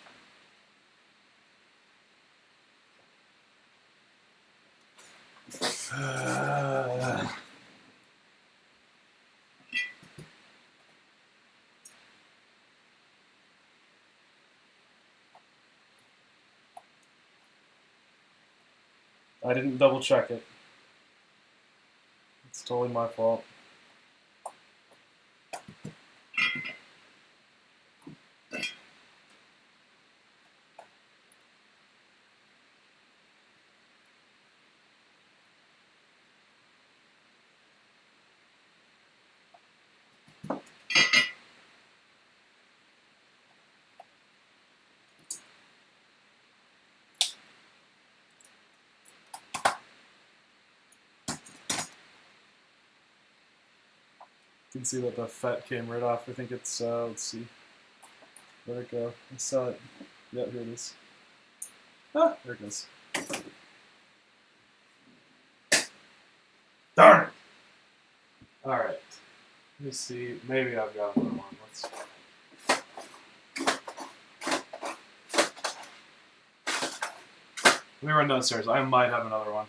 I didn't double check it. It's totally my fault. You can see that the FET came right off. I think it's, let's see. Where'd it go? I saw it. Yeah, here it is. Ah, there it goes. Darn it! Alright. Let me see. Maybe I've got another one. Let's. Let me run downstairs. I might have another one.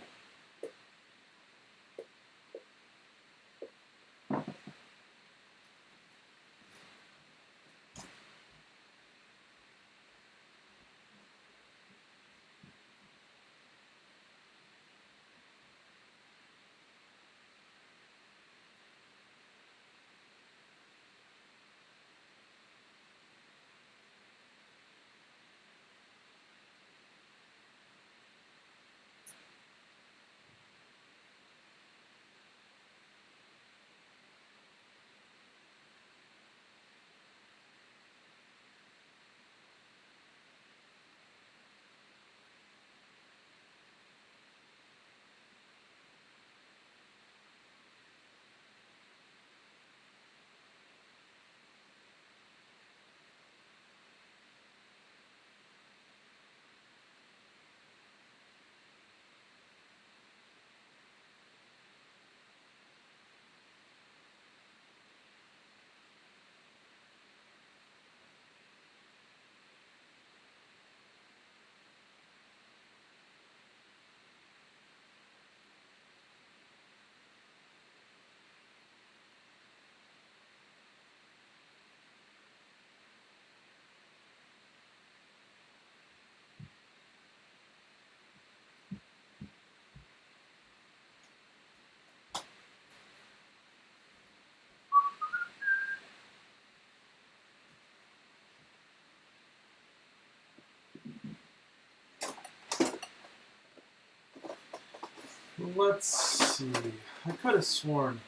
Let's see. I could have sworn.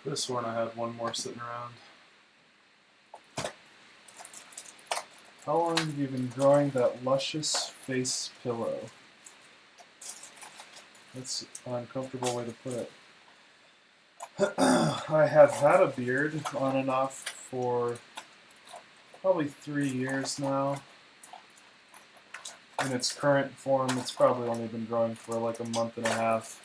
This one I had one more sitting around. How long have you been growing that luscious face pillow? That's an uncomfortable way to put it. I have had a beard on and off for probably 3 years now. In its current form, it's probably only been growing for like a month and a half.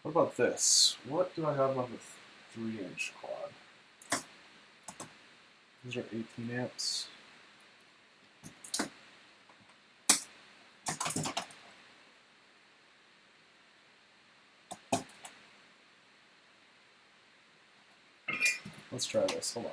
What about this? What do I have on the 3-inch quad? These are 18 amps. Let's try this. Hold on.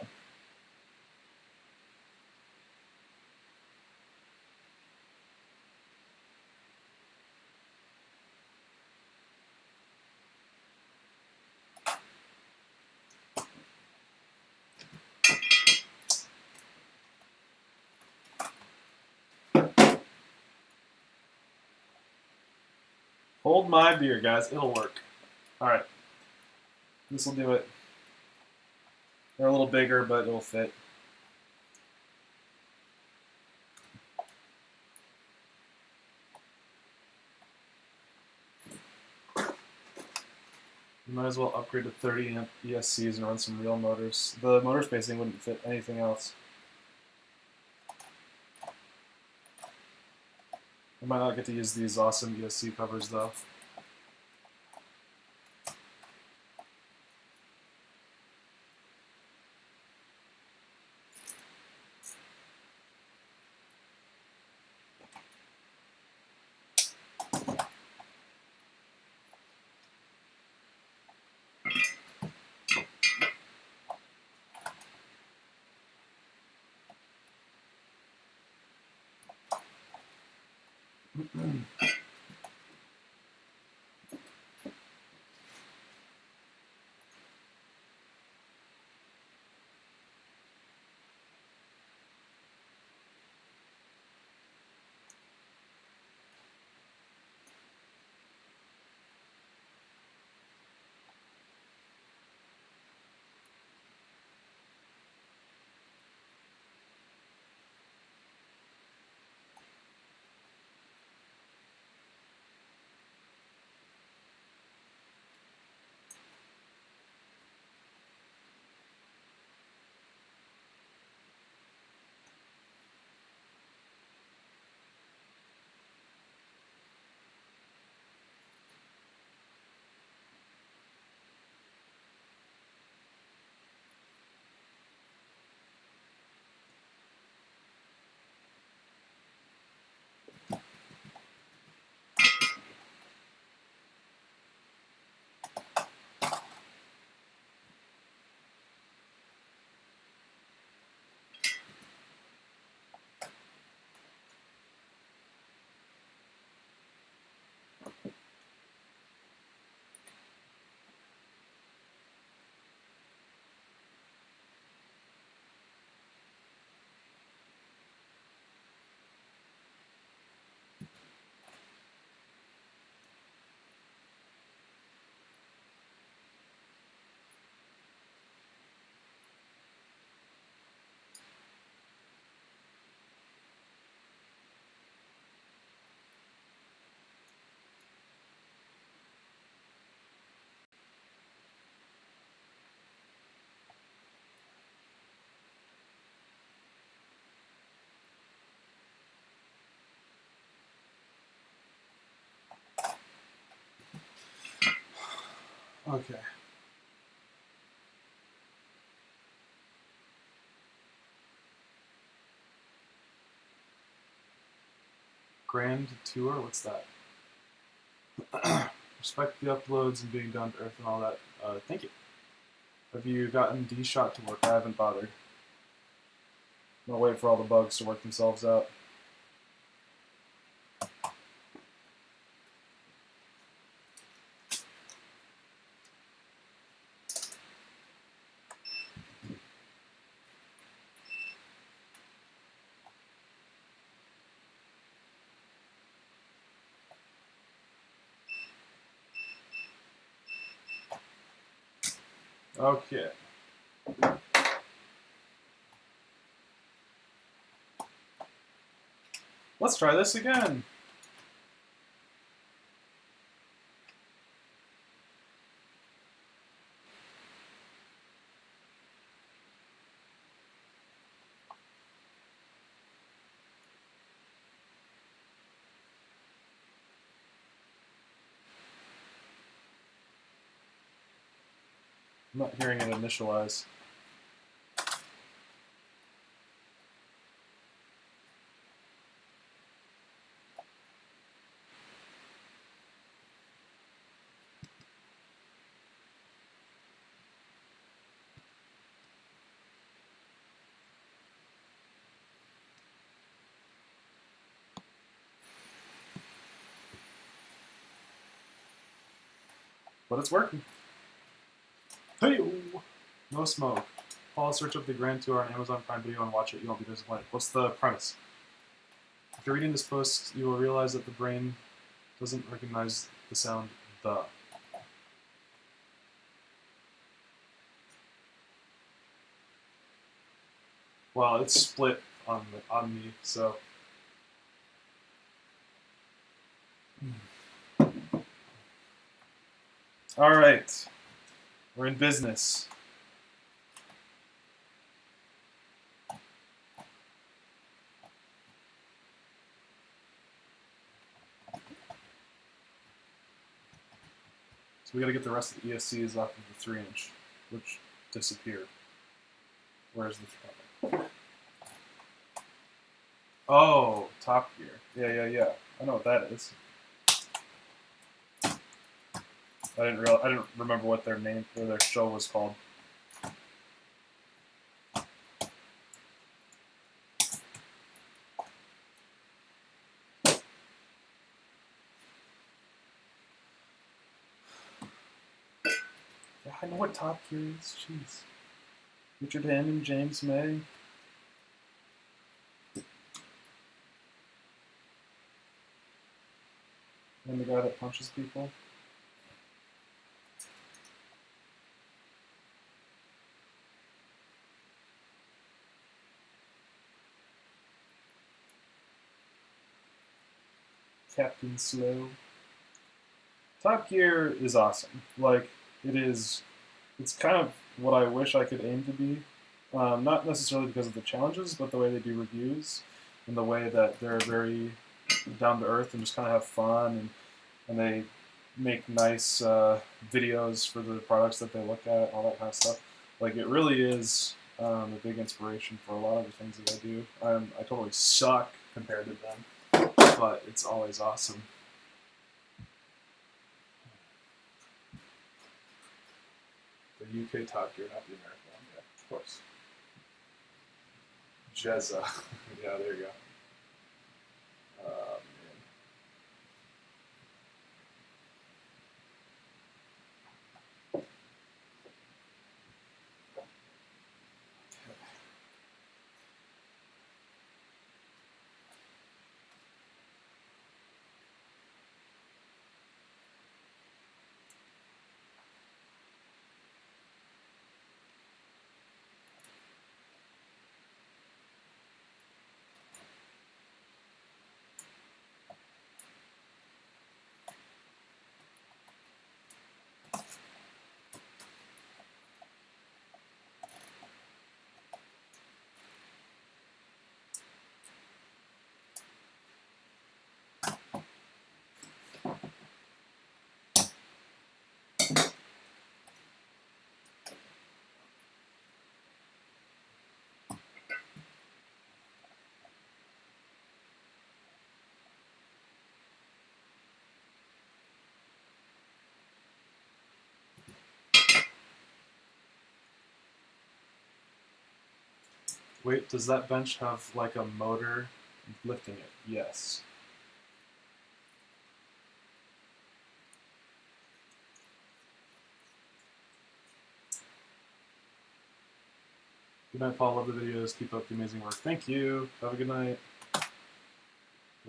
Hold my beer, guys. It'll work. All right. This will do it. They're a little bigger, but it'll fit. You might as well upgrade to 30 amp ESCs and run some real motors. The motor spacing wouldn't fit anything else. I might not get to use these awesome ESC covers though. Okay. Grand Tour? What's that? Respect the uploads and being down to earth and all that. Thank you. Have you gotten D-Shot to work? I haven't bothered. I'm gonna wait for all the bugs to work themselves out. Okay. Let's try this again. I'm not hearing it initialize. But it's working. Hey, no smoke. Paul, search up the Grand Tour on Amazon Prime Video and watch it. You won't be disappointed. What's the premise? After reading this post, you will realize that the brain doesn't recognize the sound the. Well, it's split on me, so. All right, we're in business. So we got to get the rest of the ESCs off of the 3-inch, which disappeared. Where's the thread? Oh, Top Gear. Yeah. I know what that is. I didn't remember what their name or their show was called. Yeah, I know what Top Gear is. Jeez. Richard Hammond, James May. And the guy that punches people. Captain Slow. Top Gear is awesome. Like, it's kind of what I wish I could aim to be. Not necessarily because of the challenges, but the way they do reviews and the way that they're very down to earth and just kind of have fun and they make nice videos for the products that they look at, all that kind of stuff. Like, it really is a big inspiration for a lot of the things that I do. I totally suck compared to them, but it's always awesome. The UK Top Gear, not the American one, yeah, of course. Jezza. Yeah, there you go. Man. Wait, does that bench have like a motor lifting it? Yes. Good night, Paul. Love the videos. Keep up the amazing work. Thank you. Have a good night.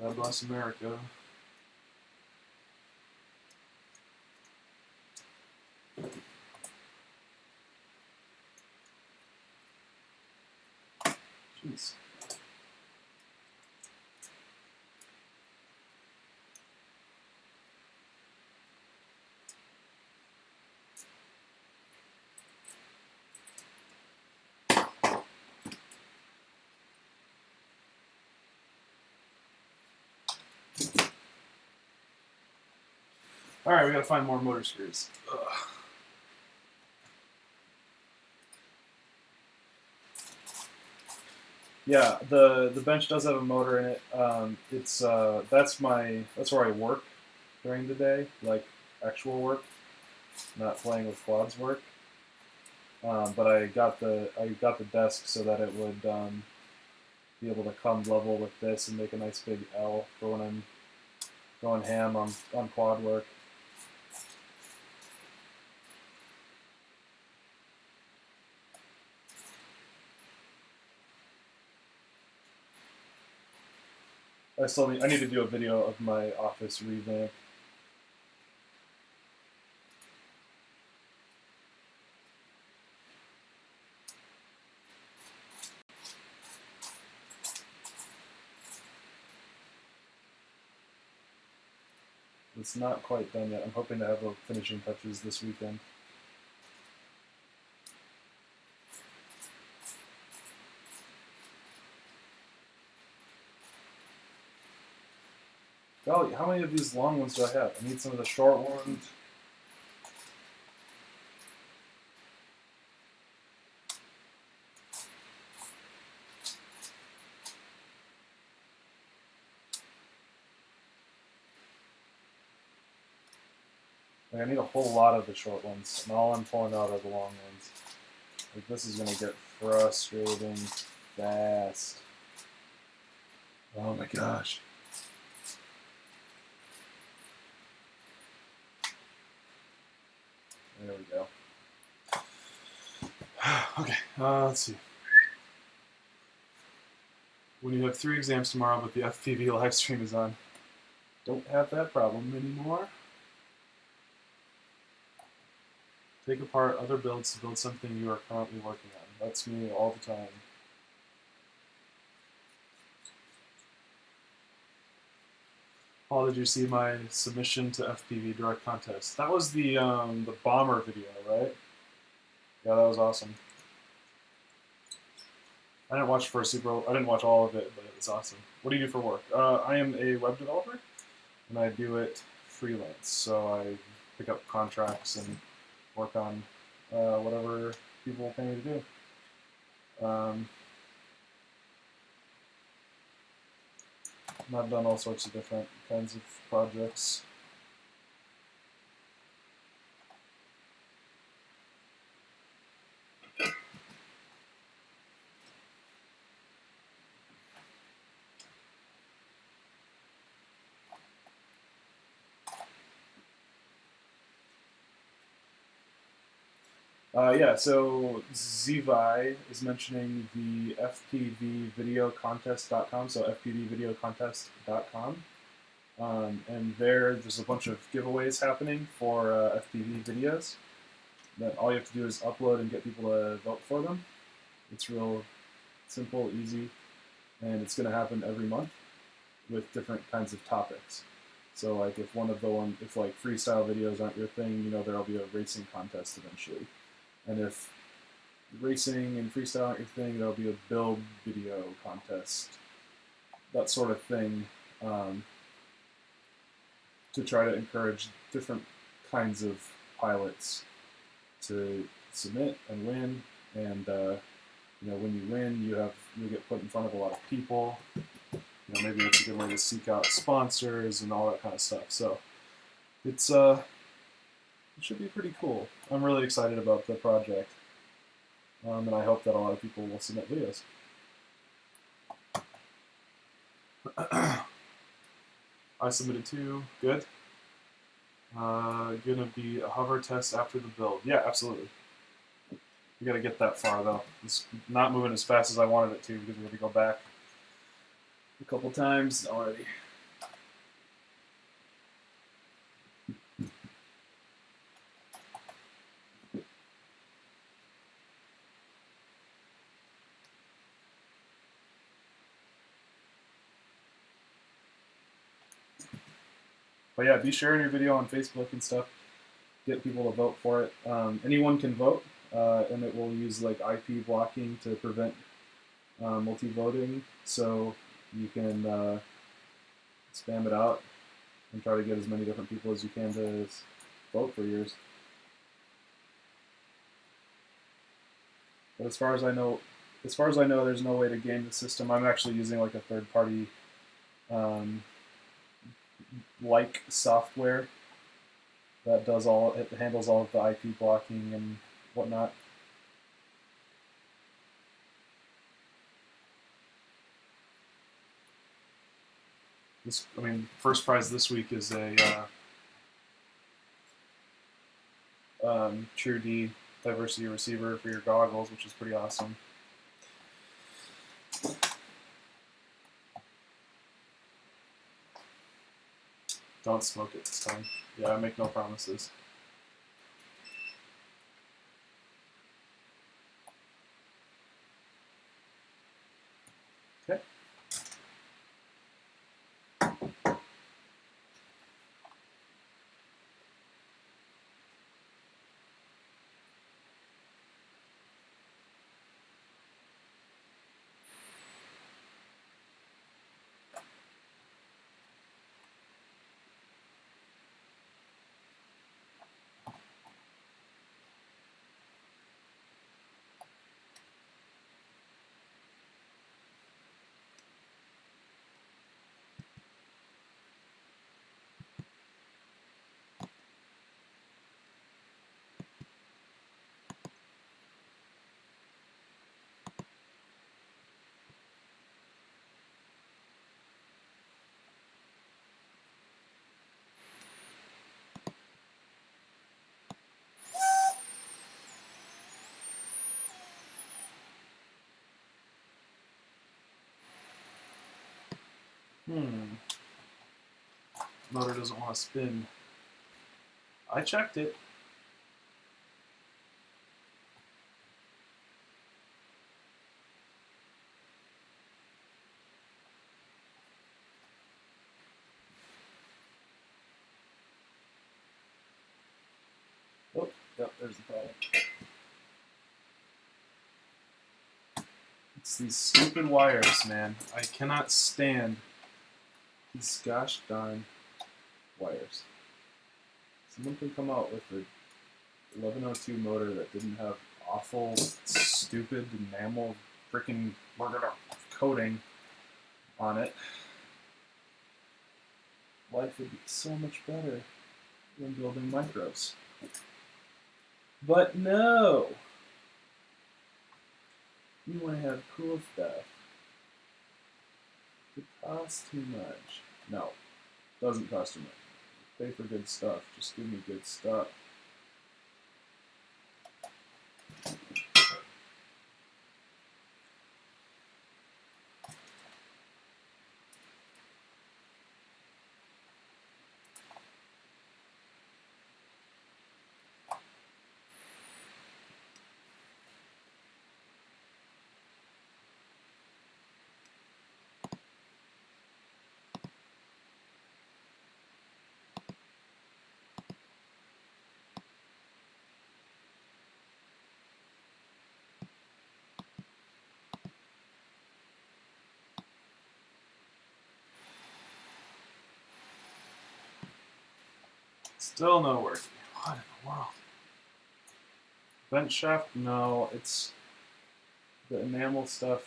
God bless America. Jeez. Alright, we gotta find more motor screws. Ugh. Yeah, the bench does have a motor in it. That's where I work during the day, like actual work, not playing with quads work. But I got the desk so that it would be able to come level with this and make a nice big L for when I'm going ham on quad work. I need to do a video of my office revamp. It's not quite done yet. I'm hoping to have the finishing touches this weekend. Golly, how many of these long ones do I have? I need some of the short ones. Like, I need a whole lot of the short ones, and all I'm pulling out are the long ones. Like, this is going to get frustrating fast. Oh my gosh. There we go. Okay, let's see. When you have 3 exams tomorrow, but the FPV live stream is on, don't have that problem anymore. Take apart other builds to build something you are currently working on. That's me all the time. Paul, did you see my submission to FPV Direct Contest? That was the bomber video, right? Yeah, that was awesome. I didn't watch all of it, but it was awesome. What do you do for work? I am a web developer, and I do it freelance. So I pick up contracts and work on whatever people pay me to do. And I've done all sorts of different kinds of projects. Yeah, so Zivi is mentioning the fpvvideocontest.com, so fpvvideocontest.com. And there's a bunch of giveaways happening for FPV videos. That all you have to do is upload and get people to vote for them. It's real simple, easy, and it's going to happen every month with different kinds of topics. So like if like freestyle videos aren't your thing, there'll be a racing contest eventually. And if racing and freestyle aren't your thing, there'll be a build video contest, that sort of thing, to try to encourage different kinds of pilots to submit and win. And when you win, you'll get put in front of a lot of people. Maybe it's a good way to seek out sponsors and all that kind of stuff. So it should be pretty cool. I'm really excited about the project, and I hope that a lot of people will submit videos. I submitted 2. Good. Gonna be a hover test after the build. Yeah, absolutely. We gotta get that far though. It's not moving as fast as I wanted it to because we had to go back a couple times already. But yeah, be sharing your video on Facebook and stuff. Get people to vote for it. Anyone can vote, and it will use like IP blocking to prevent multi-voting. So you can spam it out and try to get as many different people as you can to vote for yours. But as far as I know, there's no way to game the system. I'm actually using like a third-party like software that does it handles all of the IP blocking and whatnot. First prize this week is a True D diversity receiver for your goggles, which is pretty awesome. Don't smoke it this time. Yeah, I make no promises. Okay. Motor doesn't want to spin. I checked it. Oh, yep, there's the problem. It's these stupid wires, man. I cannot stand these gosh darn wires. Someone can come out with a 1102 motor that didn't have awful, stupid enamel freaking coating on it. Life would be so much better than building micros. But no! You want to have cool stuff. It costs too much. No, doesn't cost too much. Pay for good stuff. Just give me good stuff. Still no working. What in the world? Vent shaft? No, it's the enamel stuff.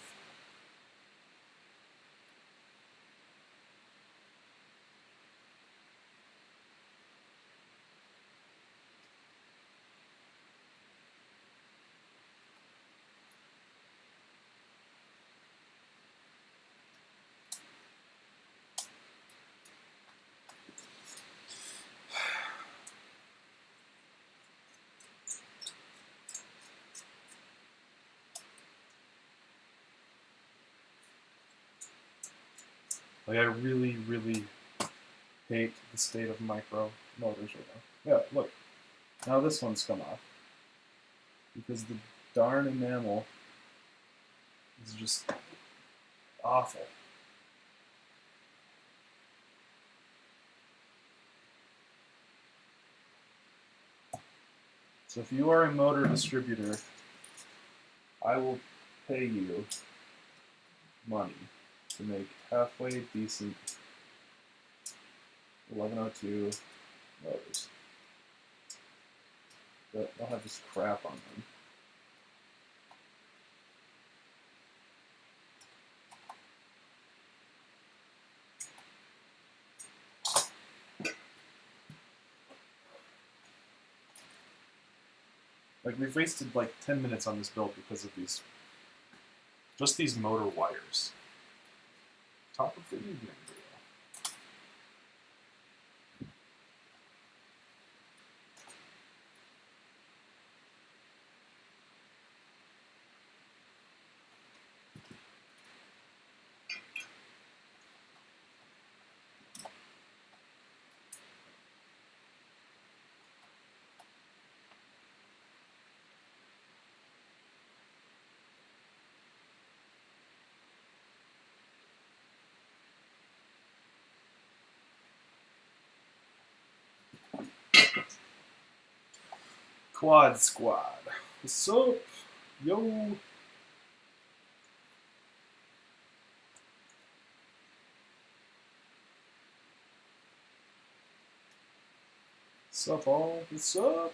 Like, I really, really hate the state of micro motors right now. Yeah, look. Now this one's come off. Because the darn enamel is just awful. So if you are a motor distributor, I will pay you money to make halfway decent 1102 motors that don't have this crap on them. Like, we've wasted like 10 minutes on this build because of these, just these motor wires. Top of video game video. Quad Squad. What's up? Yo. What's up, all? What's up?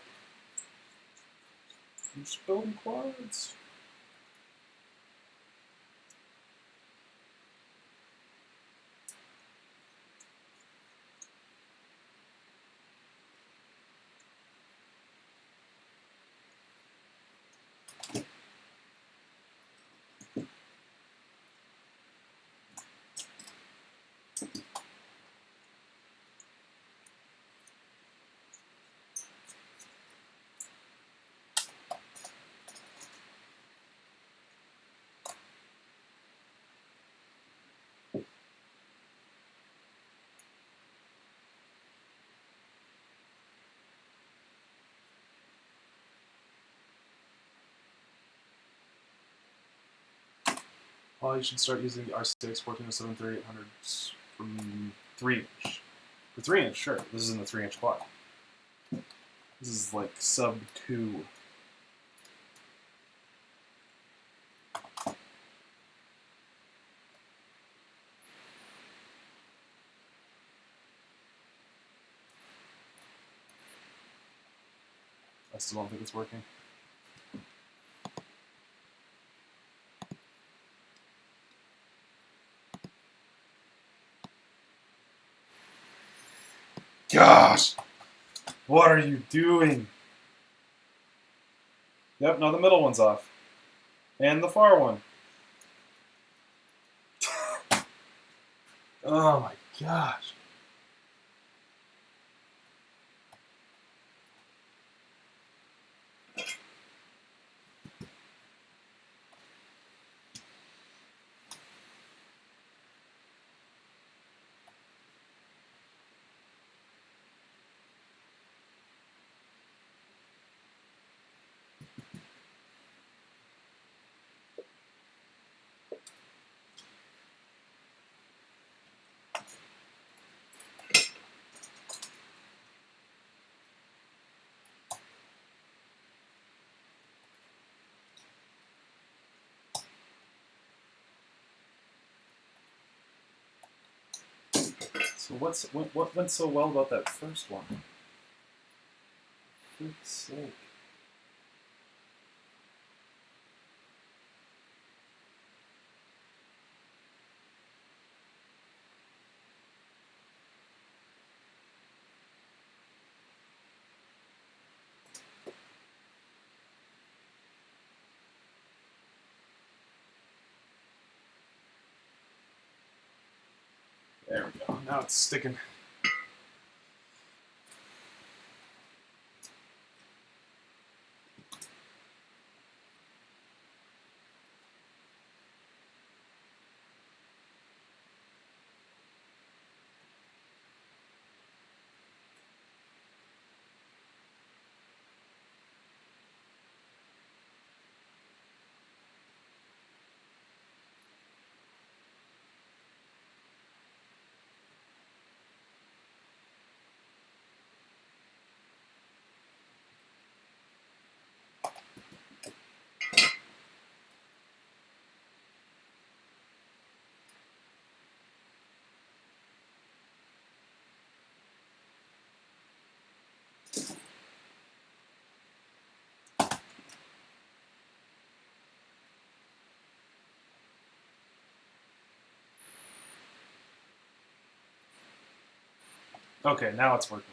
I'm just building quads. Probably should start using the R6 1407 3800s from 3-inch. The 3-inch, sure. This isn't a 3-inch quad. This is like sub 2. I still don't think it's working. Gosh! What are you doing? Yep, no, the middle one's off. And the far one. Oh my gosh. So what went so well about that first one? For fuck's sake. There we go. Now it's sticking. Okay, now it's working.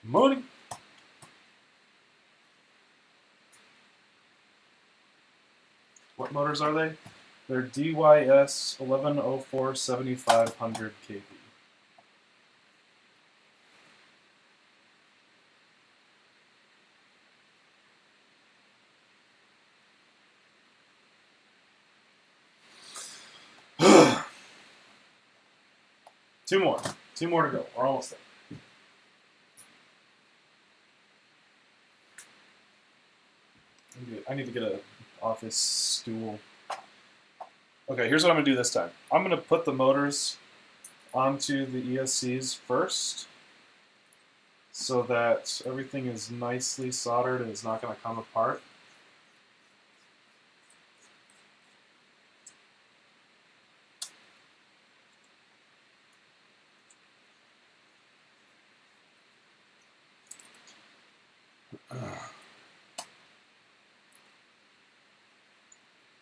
Morning. What motors are they? They're DYS 1104 7500 kV. Two more. Two more to go. We're almost there. I need to get an office stool. Okay, here's what I'm going to do this time. I'm going to put the motors onto the ESCs first so that everything is nicely soldered and it's not going to come apart.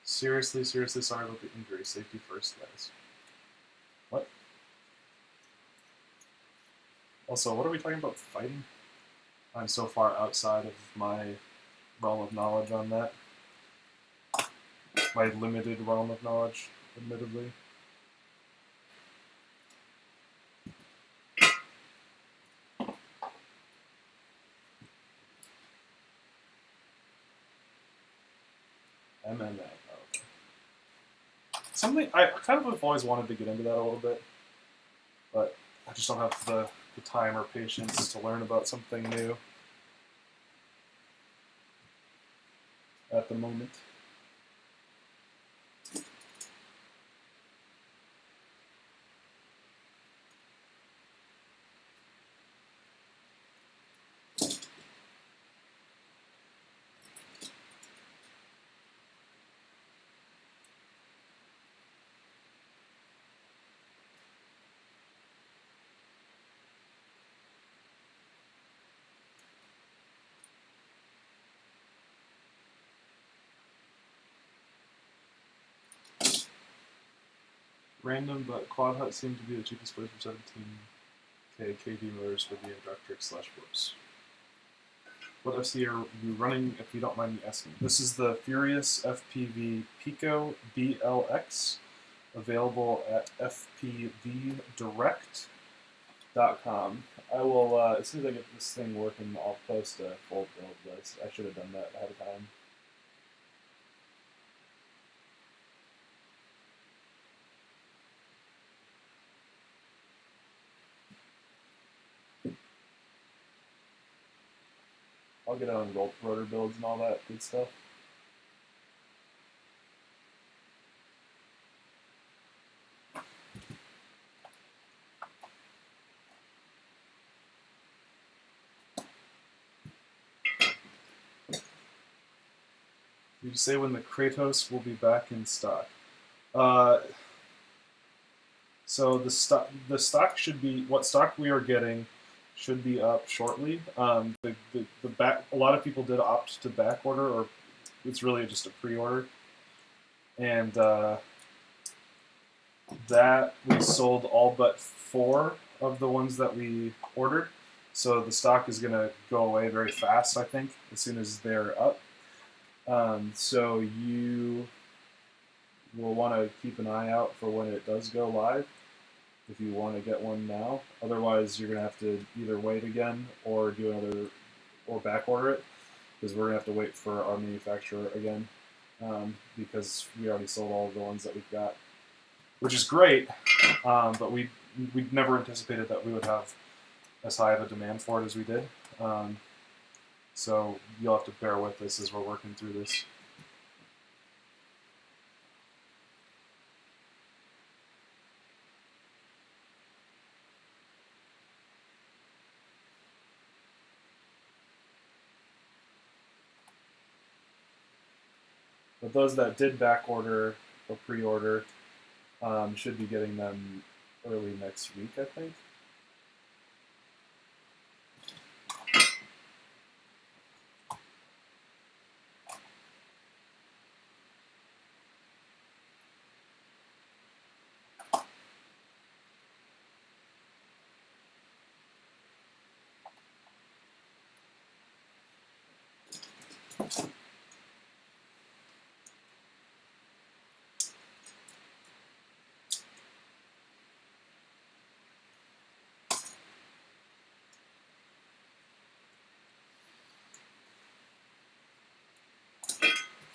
Seriously sorry about the injury. Safety first, guys. What? Also, what are we talking about fighting? I'm so far outside of my realm of knowledge on that. My limited realm of knowledge, admittedly. MMA. Oh, okay. Something I kind of have always wanted to get into that a little bit, but I just don't have the time or patience to learn about something new at the moment. Random, but Quad Hut seemed to be the cheapest place for 17K KV motors for the Inductrix/Whoops. What FC are you running, if you don't mind me asking? This is the Furious FPV Pico BLX, available at fpvdirect.com. I will, as soon as I get this thing working, I'll post a full build list. I should have done that ahead of time. I'll get on rotor builds and all that good stuff. Did you say when the Kratos will be back in stock? So the stock should be, what stock we are getting should be up shortly. The back, a lot of people did opt to back order, or it's really just a pre-order, and that we sold all but 4 of the ones that we ordered. So the stock is going to go away very fast, I think, as soon as they're up. So you will want to keep an eye out for when it does go live, if you want to get one now. Otherwise, you're going to have to either wait again or do another, or back order it, because we're going to have to wait for our manufacturer again, because we already sold all of the ones that we've got, which is great, but we never anticipated that we would have as high of a demand for it as we did. So you'll have to bear with us as we're working through this. But those that did back order or pre-order, Should be getting them early next week, I think.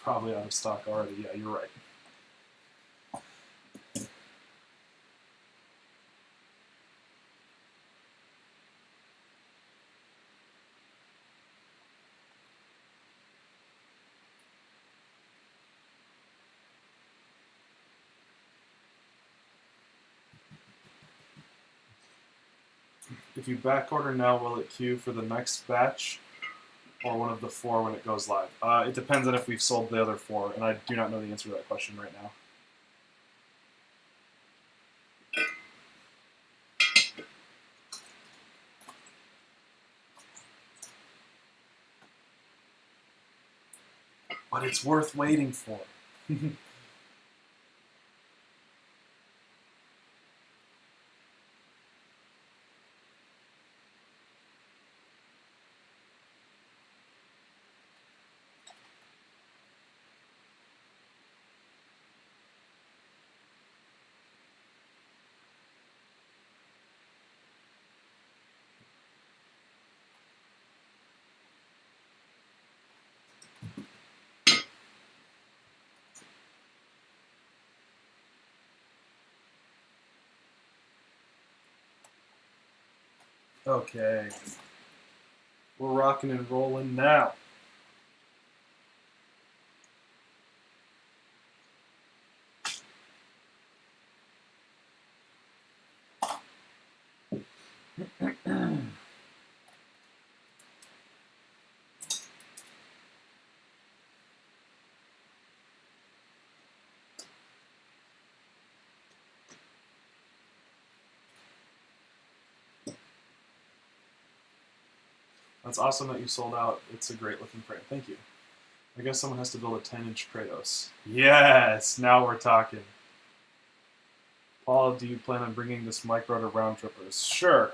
Probably out of stock already. Yeah, you're right. If you back order now, will it queue for the next batch or one of the 4 when it goes live? It depends on if we've sold the other 4, and I do not know the answer to that question right now. But it's worth waiting for. Okay. We're rocking and rolling now. That's awesome that you sold out. It's a great looking frame. Thank you. I guess someone has to build a 10-inch Kratos. Yes, now we're talking. Paul, do you plan on bringing this micro to round trippers? Sure.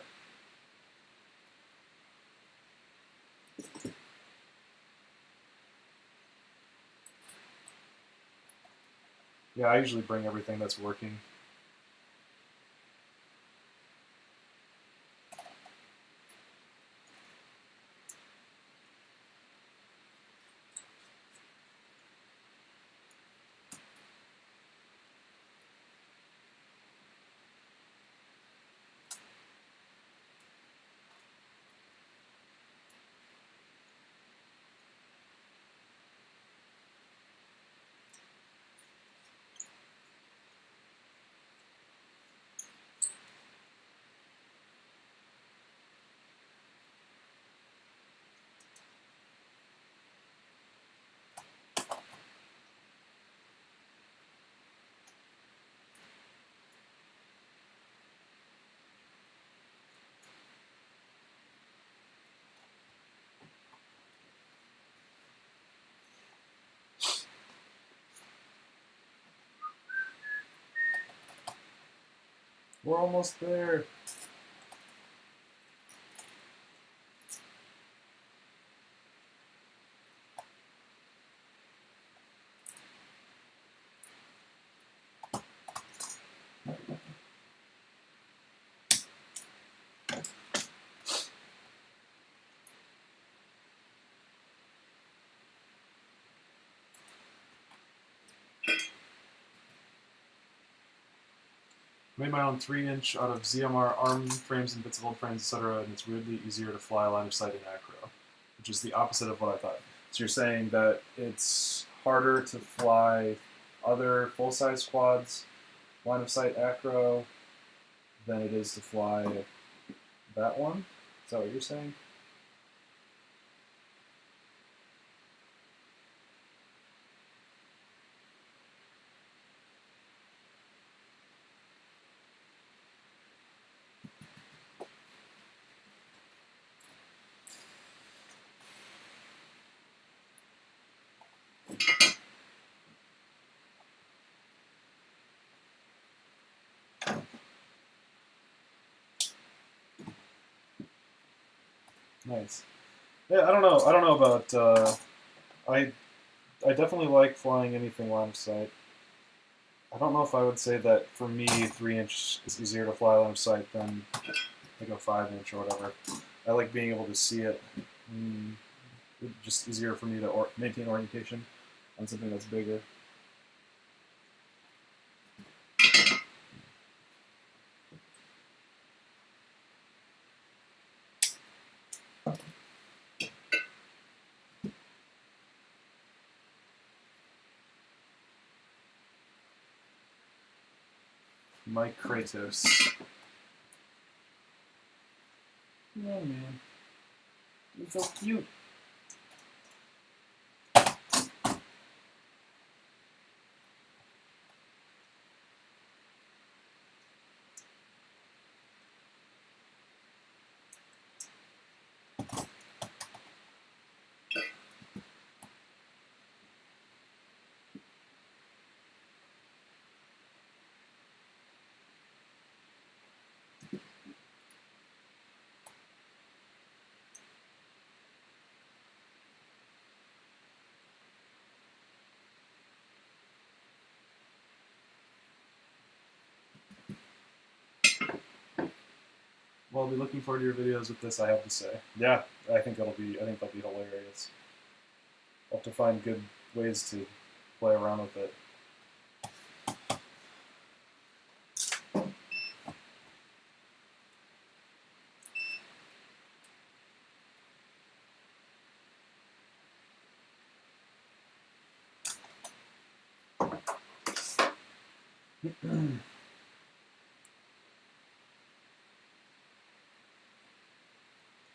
Yeah, I usually bring everything that's working. We're almost there. Made my own 3-inch out of ZMR arm frames and bits of old frames, etc., and it's weirdly easier to fly line of sight in acro, which is the opposite of what I thought. So you're saying that it's harder to fly other full-size quads line of sight acro than it is to fly that one? Is that what you're saying? Nice. Yeah, I don't know. I don't know about. I definitely like flying anything line of sight. I don't know if I would say that for me 3" is easier to fly line of sight than like a 5" or whatever. I like being able to see it. It's just easier for me to maintain orientation on something that's bigger. Mikratos. Yeah, man. He's so cute. Well, I'll be looking forward to your videos with this, I have to say. Yeah, I think that'll be hilarious. I'll have to find good ways to play around with it.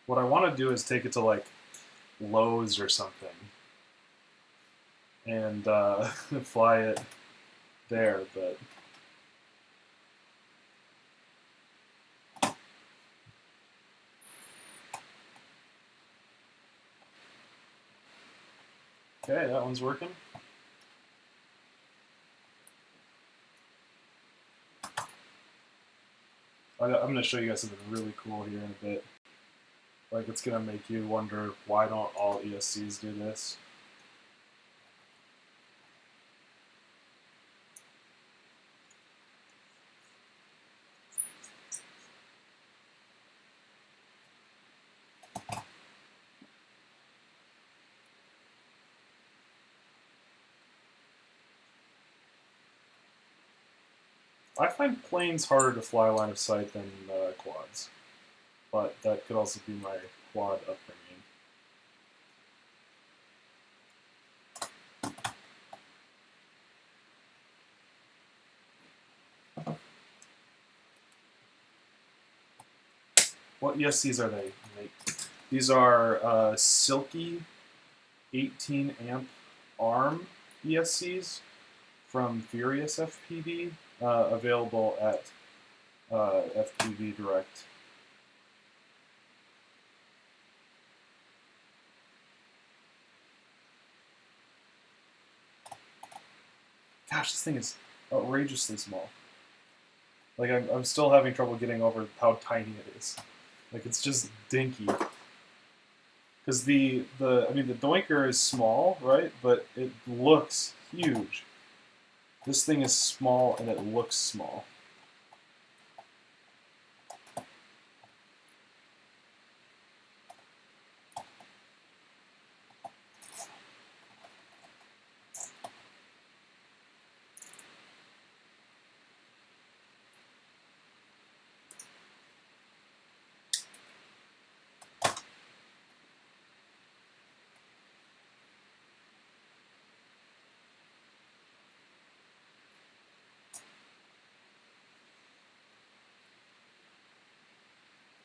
What I want to do is take it to like Lowe's or something and fly it there, but okay, that one's working. I'm going to show you guys something really cool here in a bit. Like, it's going to make you wonder, why don't all ESCs do this? I find planes harder to fly line of sight than quads, but that could also be my quad upbringing. What ESCs are they? These are silky 18 amp ARM ESCs from Furious FPV, available at FPV Direct. Gosh, this thing is outrageously small. Like, I'm still having trouble getting over how tiny it is. Like, it's just dinky. Because the Doinker is small, right? But it looks huge. This thing is small and it looks small.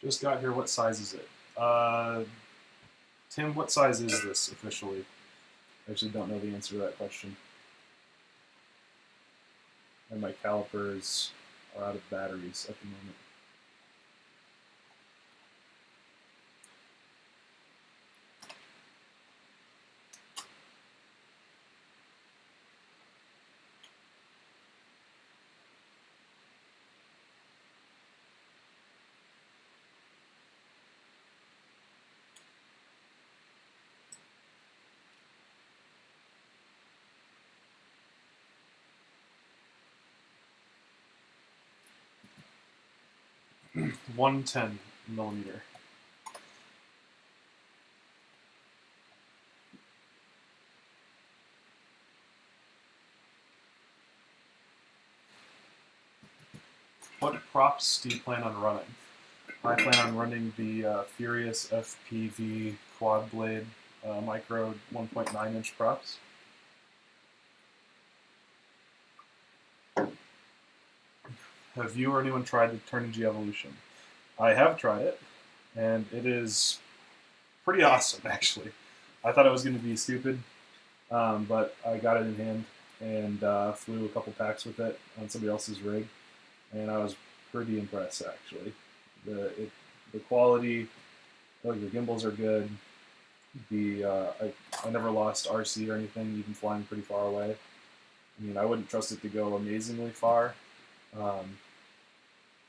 Just got here. What size is it? Tim, what size is this officially? I actually don't know the answer to that question. And my calipers are out of batteries at the moment. 110 millimeter. What props do you plan on running? I plan on running the Furious FPV quad blade micro 1.9 inch props. Have you or anyone tried the Turnigy Evolution? I have tried it, and it is pretty awesome, actually. I thought it was going to be stupid, but I got it in hand and flew a couple packs with it on somebody else's rig, and I was pretty impressed, actually. The quality, like the gimbals are good. I never lost RC or anything, even flying pretty far away. I mean, I wouldn't trust it to go amazingly far,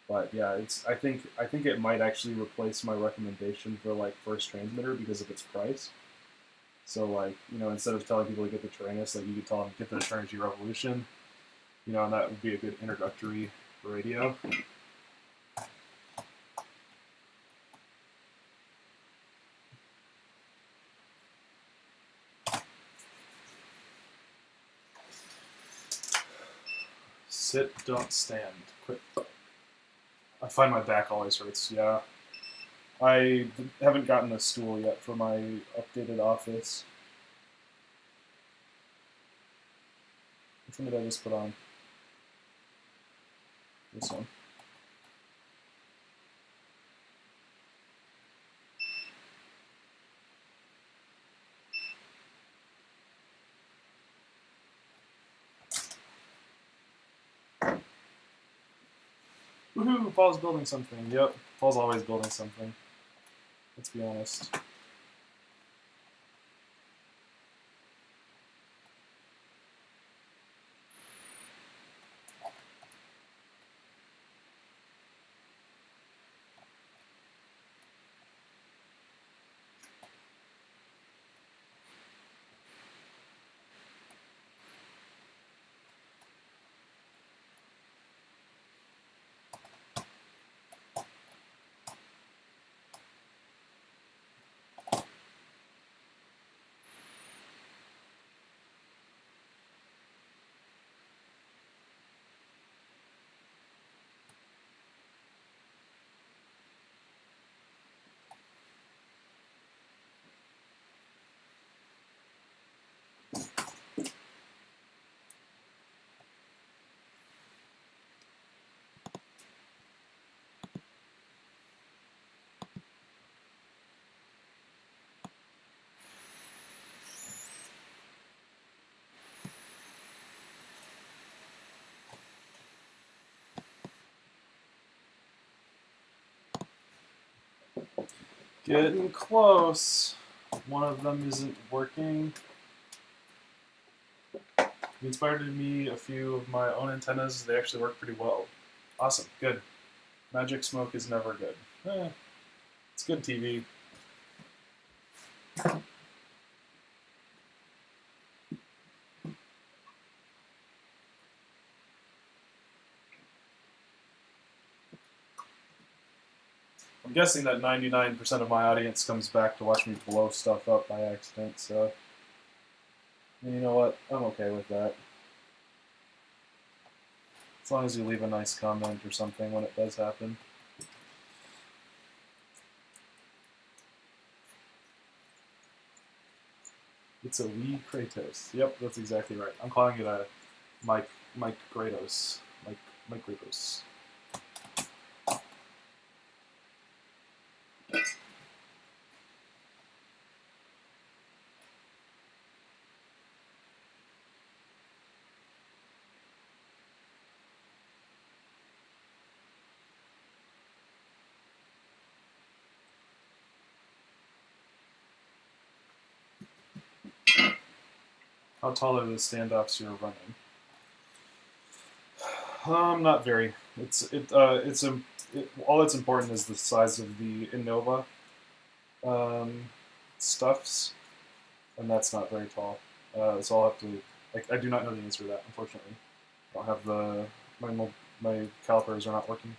but yeah, I think it might actually replace my recommendation for like first transmitter because of its price. So like, you know, instead of telling people to get the Tyrannus, like you could tell them get the Turnigy Revolution, you know, and that would be a good introductory radio. Sit, don't stand. Quit. I find my back always hurts, yeah. I haven't gotten a stool yet for my updated office. Which one did I just put on? This one. Woohoo! Paul's building something. Yep, Paul's always building something. Let's be honest. Getting close. One of them isn't working. You inspired me a few of my own antennas. They actually work pretty well. Awesome. Good. Magic smoke is never good. It's good TV. I'm guessing that 99% of my audience comes back to watch me blow stuff up by accident, so you know what? I'm okay with that. As long as you leave a nice comment or something when it does happen. It's a wee Kratos. Yep, that's exactly right. I'm calling it a Mikratos. Mikratos. How tall are the standoffs you're running? Not very. All that's important is the size of the Innova stuffs, and that's not very tall. So I'll have to. I do not know the answer to that, unfortunately. I don't have my calipers are not working.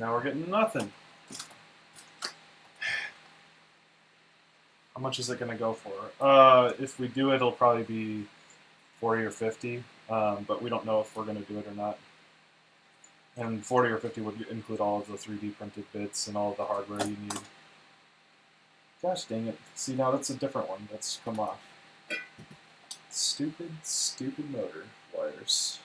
Now we're getting nothing. How much is it going to go for? If we do it, it'll probably be 40 or 50, but we don't know if we're going to do it or not. And 40 or 50 would include all of the 3D printed bits and all of the hardware you need. Gosh dang it. See, now that's a different one that's come off. Stupid, stupid motor wires.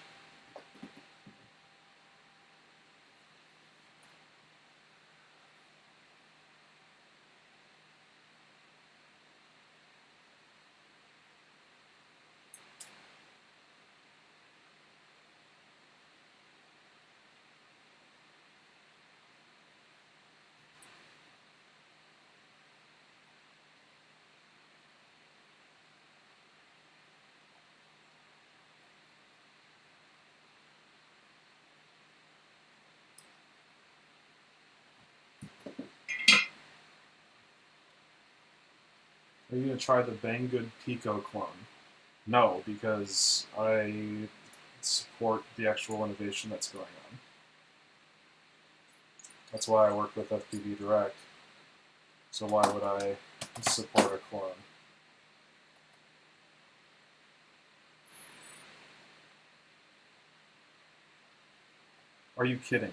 Are you going to try the Banggood Pico clone? No, because I support the actual innovation that's going on. That's why I work with FPV Direct. So why would I support a clone? Are you kidding?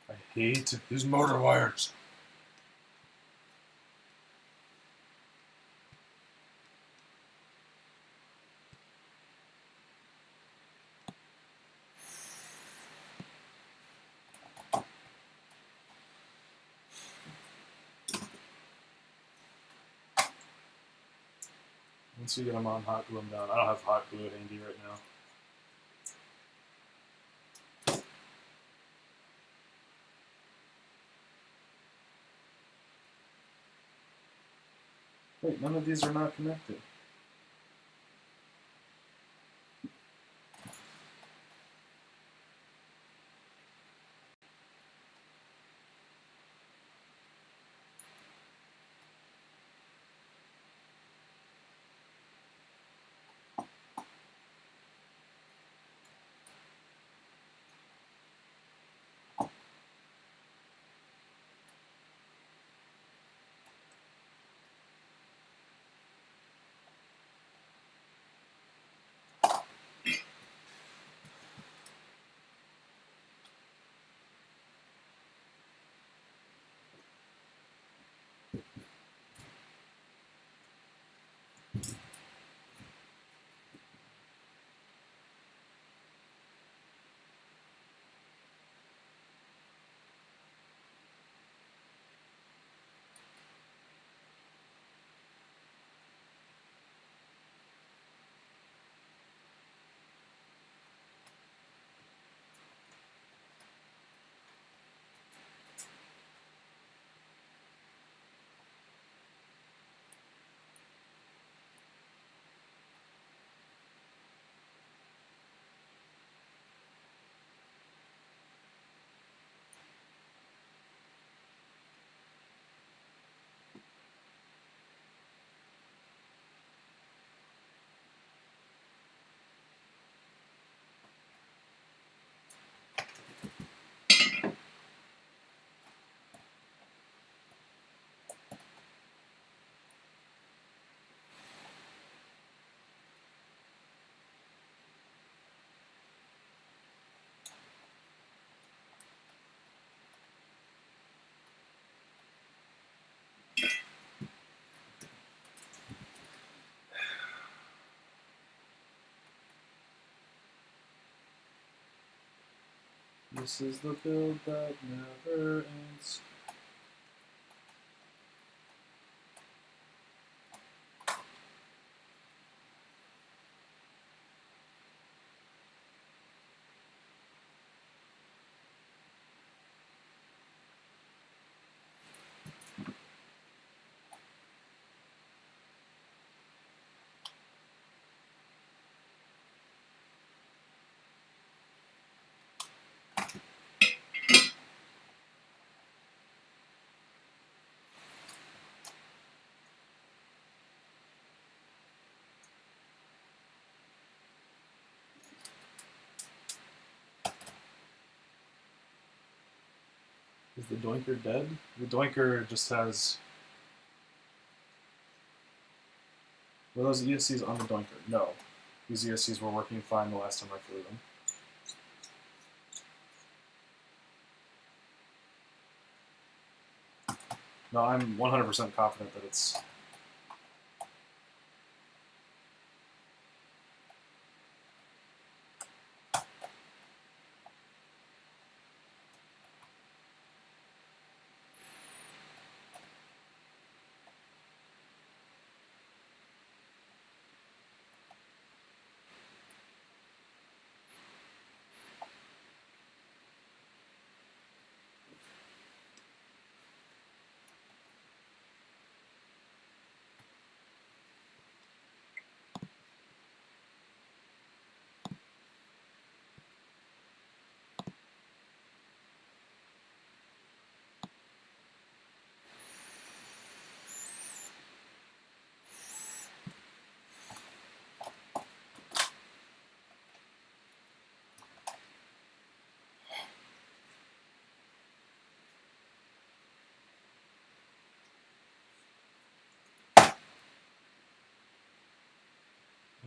I hate these motor wires. Once you get them on, hot glue them down. I don't have hot glue handy right now. Wait, none of these are not connected. This is the build that never ends. the Doinker dead? The Doinker just has... Were those ESCs on the Doinker? No. These ESCs were working fine the last time I flew them. No, I'm 100% confident that it's...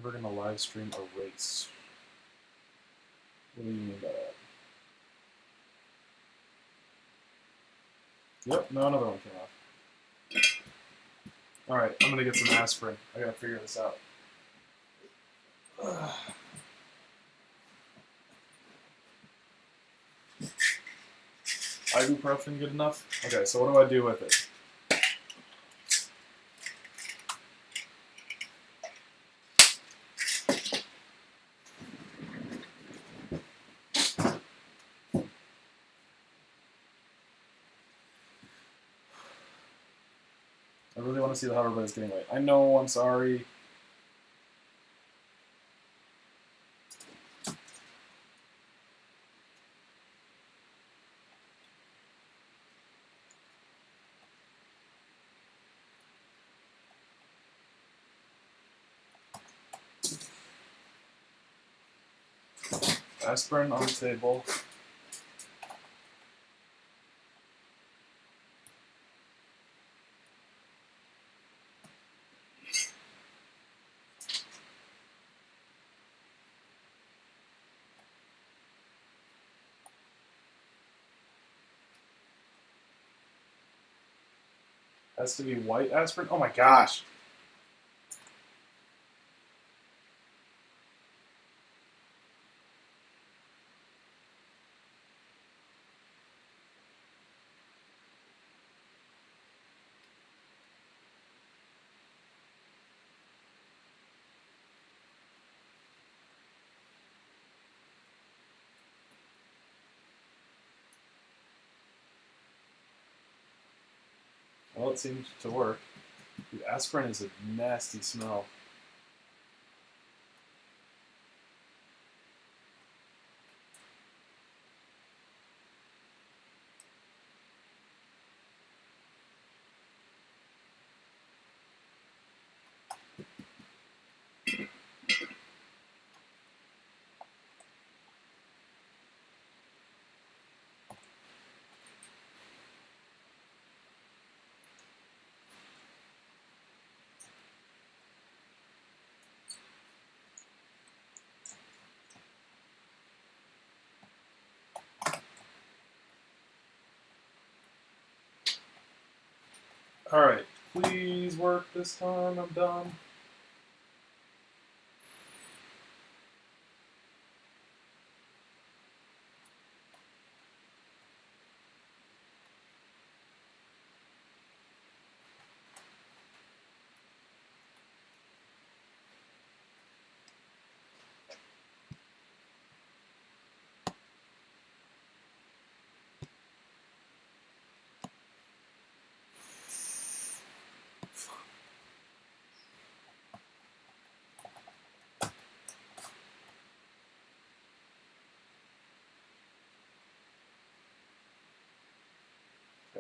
We're going to live stream a race. What do you mean by that? Yep, no, another one came off. Alright, I'm going to get some aspirin. I got to figure this out. Ibuprofen good enough? Okay, so what do I do with it? I really want to see the hover blades getting late. I know, I'm sorry. Aspirin on the table. Has to be white aspirin? Oh my gosh! Well, it seems to work. Dude, aspirin is a nasty smell. Alright, please work this time, I'm done.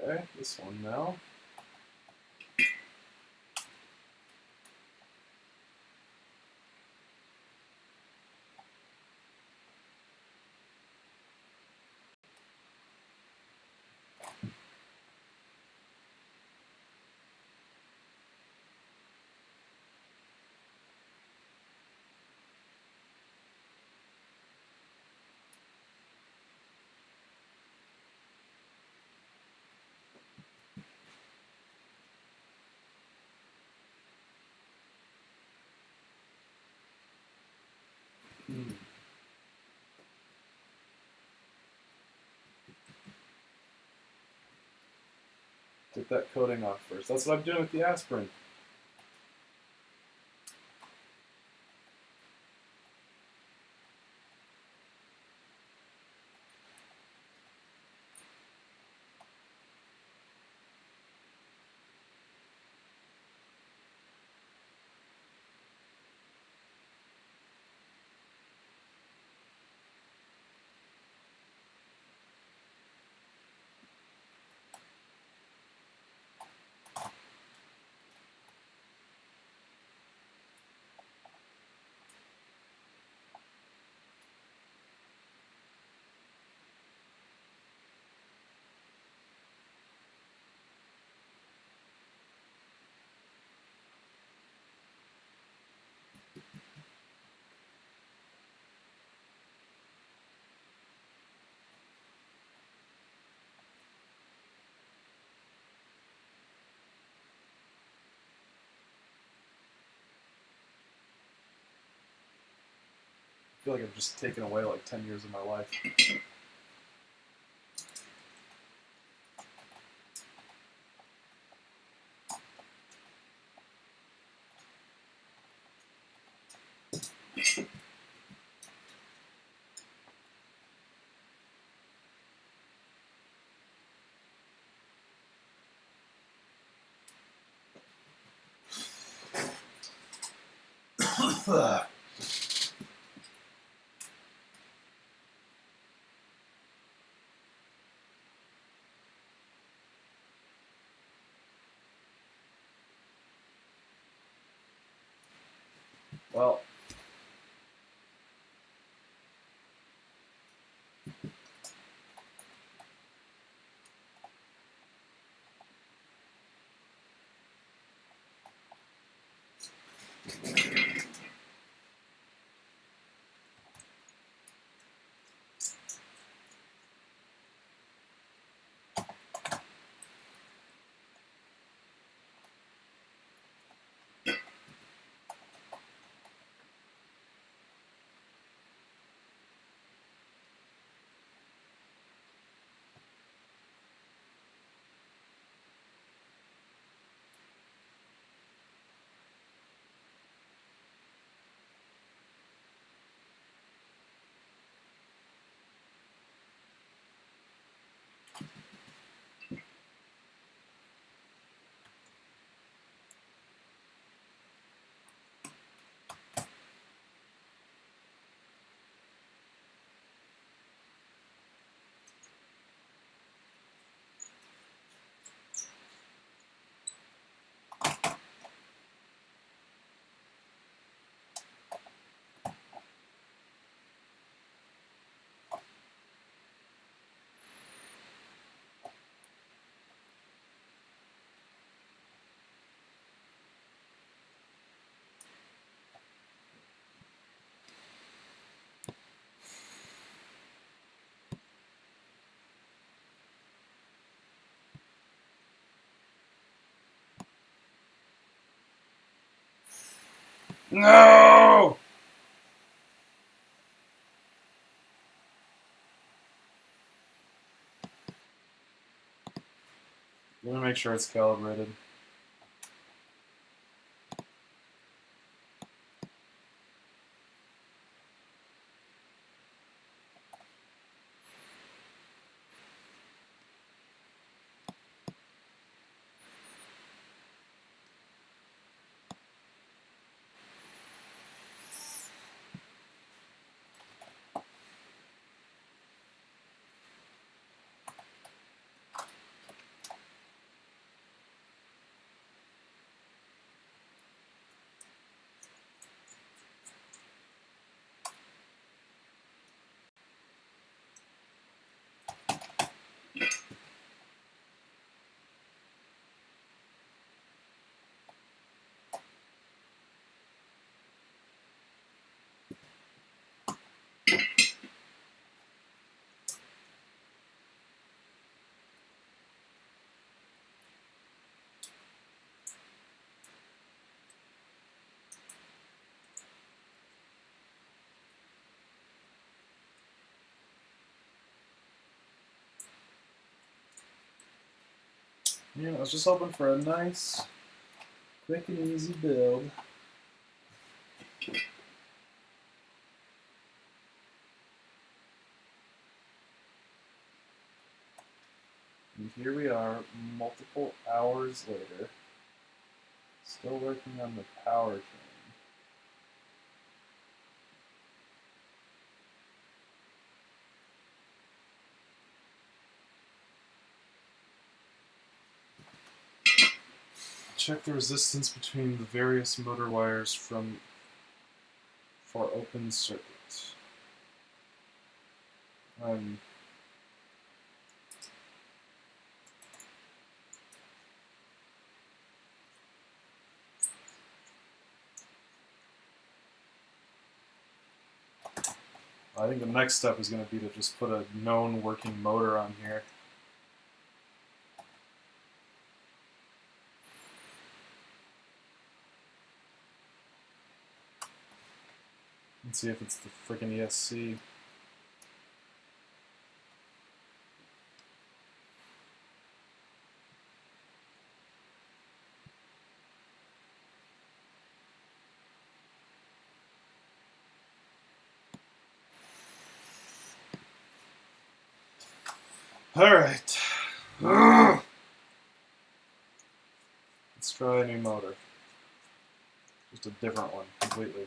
Okay, this one now. Get that coating off first. That's what I'm doing with the aspirin. I feel like I've just taken away like 10 years of my life. Well, no! Let me make sure it's calibrated. You know, I was just hoping for a nice, quick and easy build. And here we are, multiple hours later, still working on the power train. Check the resistance between the various motor wires for open circuit. I think the next step is going to be to just put a known working motor on here. And see if it's the freaking ESC. Alright. Let's try a new motor. Just a different one, completely.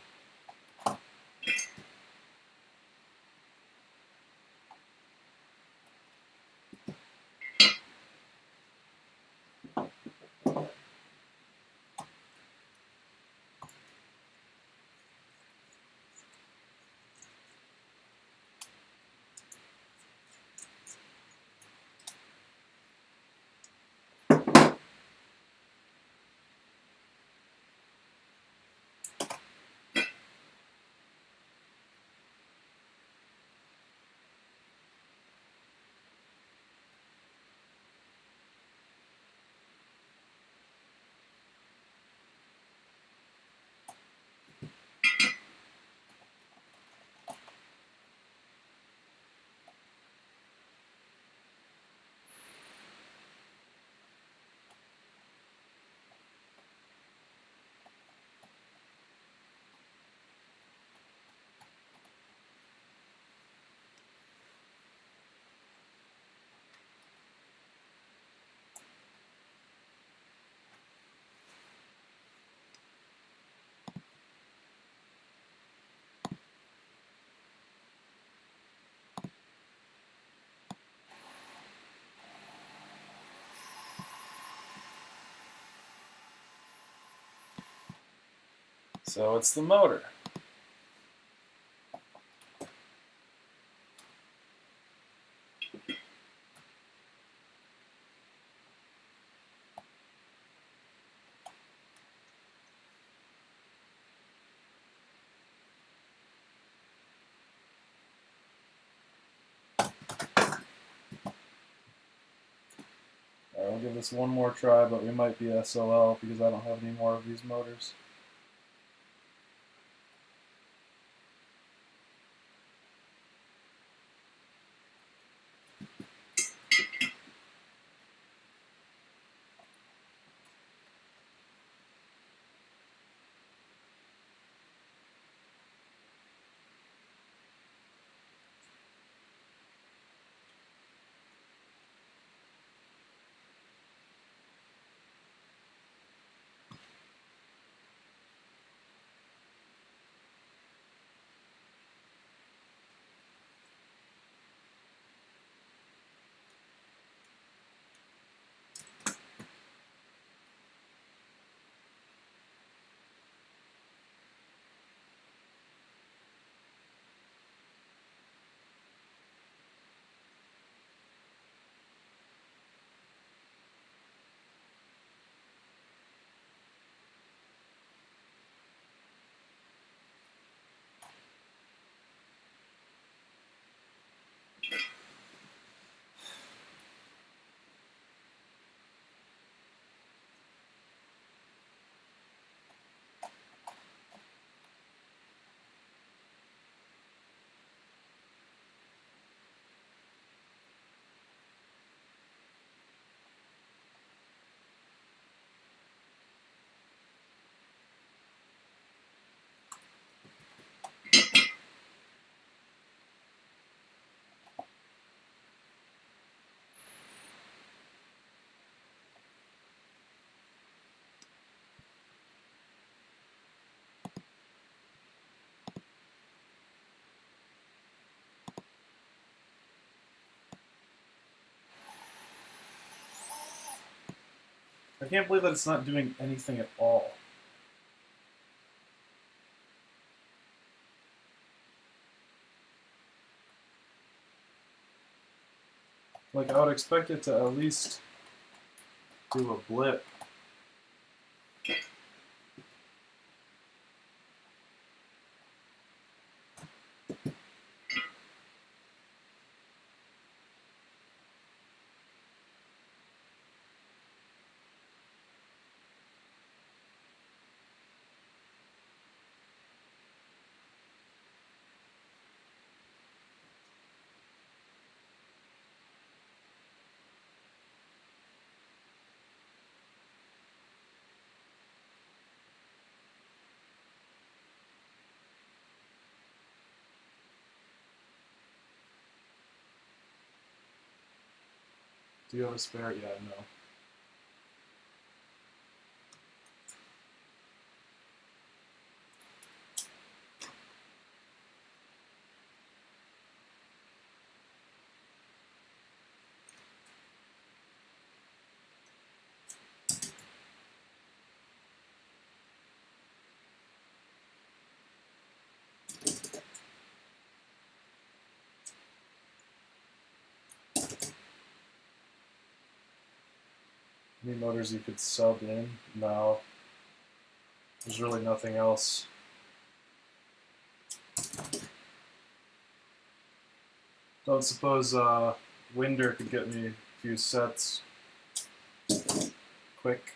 So it's the motor. Alright, we'll give this one more try, but we might be SOL because I don't have any more of these motors. I can't believe that it's not doing anything at all. Like, I would expect it to at least do a blip. Do you have a spare? Yeah, no. Any motors you could sub in? No. There's really nothing else. Don't suppose Winder could get me a few sets quick.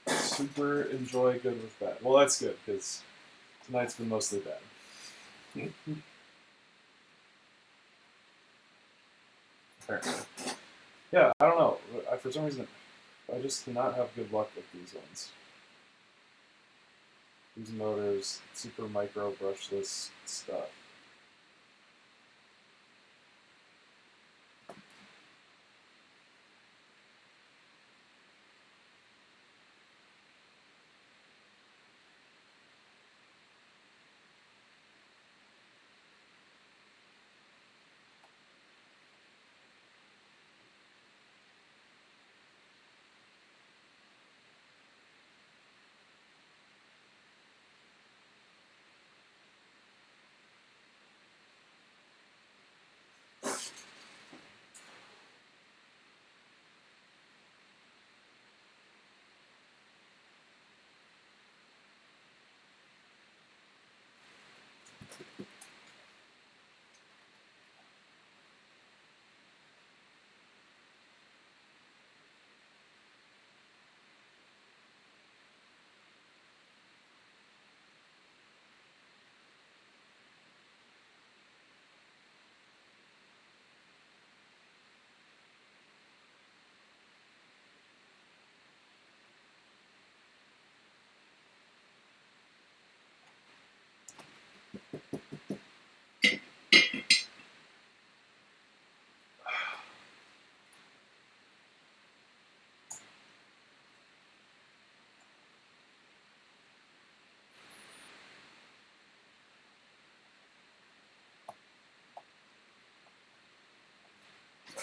Super enjoy good with bad. Well, that's good, because tonight's been mostly bad. Apparently. Yeah, I don't know. For some reason, I just cannot have good luck with these ones. These motors, super micro brushless stuff.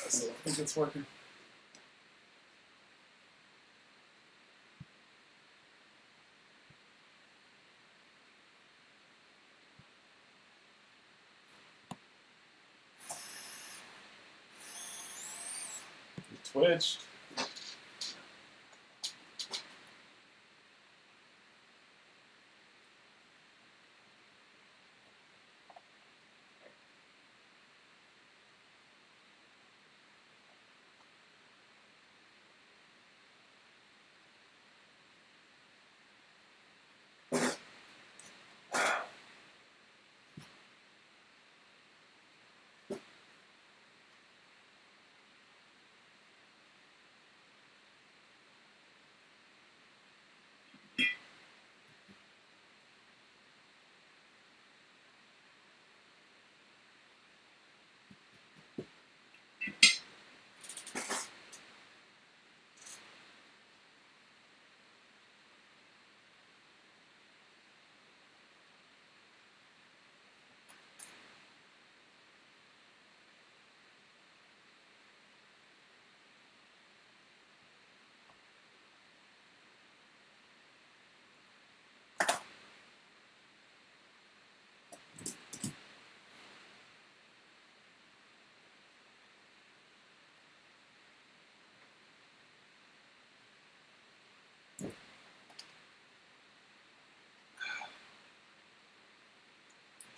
So I think it's working. Switched.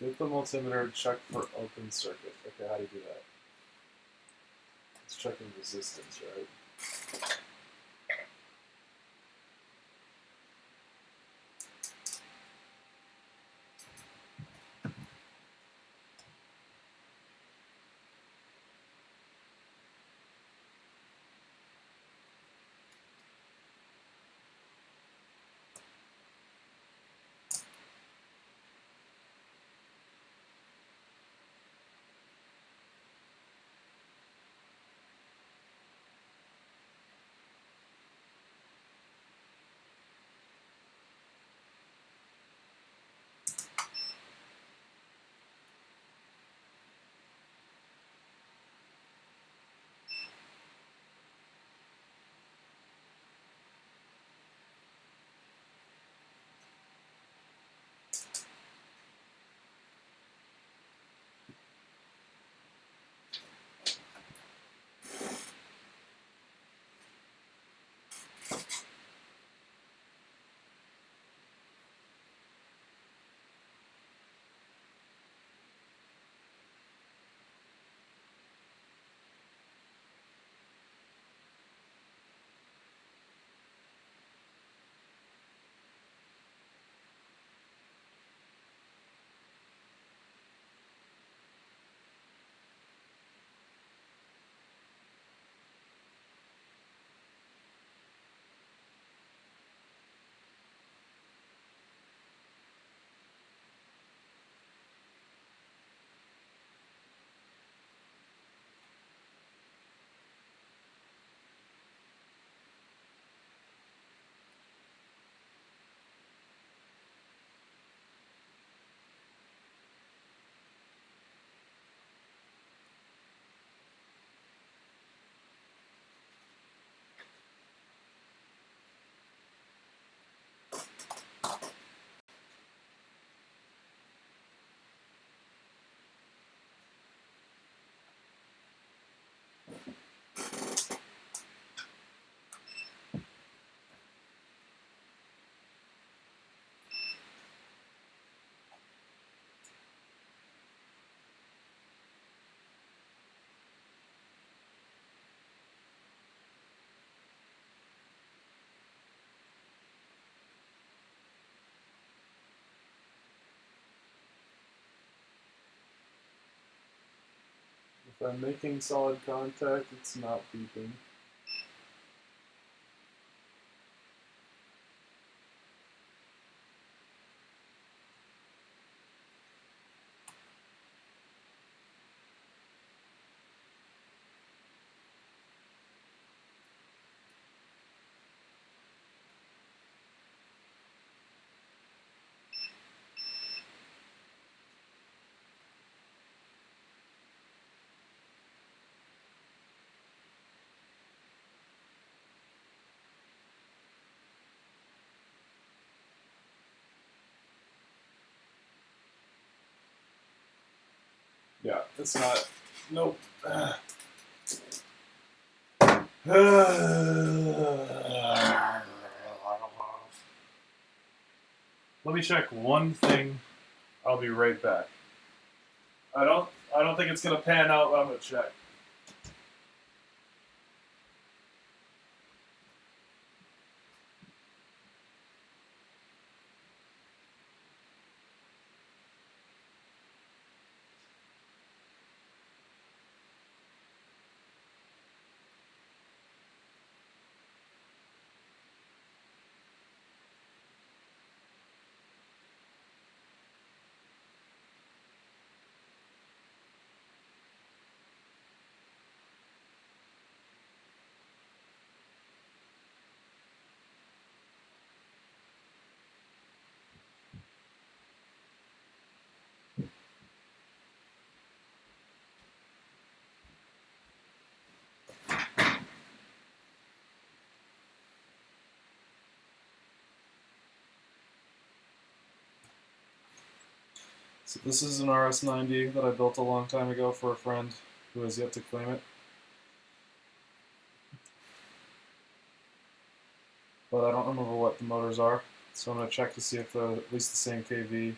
Get the multimeter, check for open circuit. Okay, how do you do that? It's checking resistance, right? If I'm making solid contact, it's not beeping. Yeah, it's not. Nope. Let me check one thing. I'll be right back. I don't think it's gonna pan out, but I'm gonna check. So this is an RS90 that I built a long time ago for a friend who has yet to claim it. But I don't remember what the motors are, so I'm going to check to see if they're at least the same kV.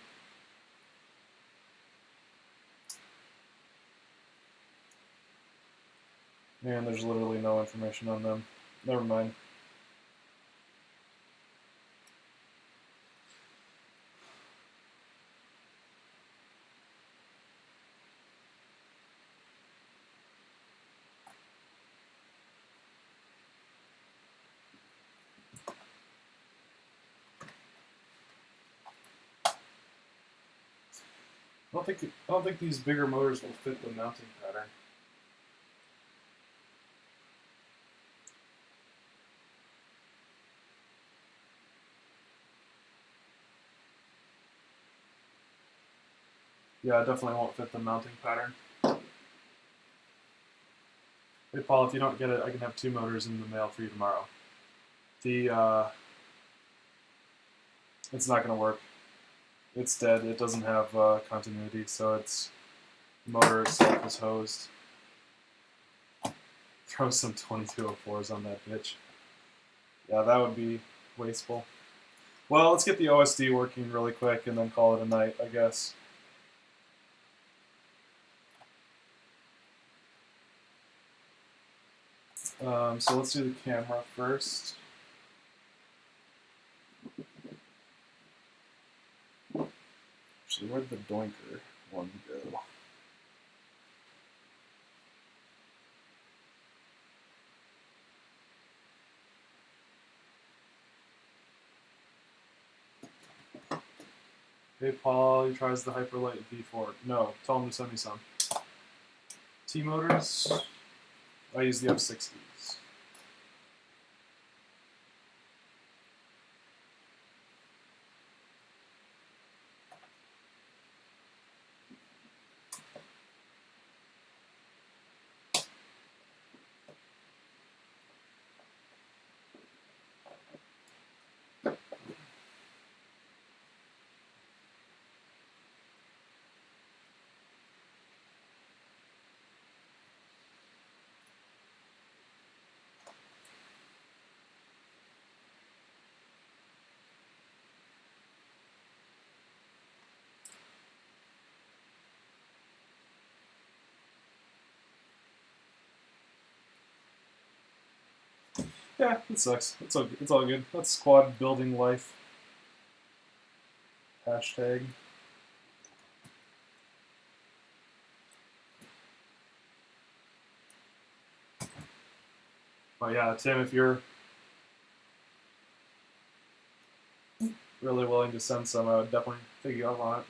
And there's literally no information on them. Never mind. I don't think these bigger motors will fit the mounting pattern. Yeah, it definitely won't fit the mounting pattern. Hey Paul, if you don't get it, I can have 2 motors in the mail for you tomorrow. It's not going to work. It's dead. It doesn't have continuity, so the motor itself is hosed. Throw some 2204s on that bitch. Yeah, that would be wasteful. Well, let's get the OSD working really quick and then call it a night, I guess. So let's do the camera first. Actually, where'd the Doinker one go? Hey Paul, he tries the Hyperlight V4. No, tell him to send me some. T-motors, I use the F60s. Yeah, it sucks. It's all good. That's squad building life. Hashtag. But yeah, Tim, if you're really willing to send some, I would definitely take you up on it.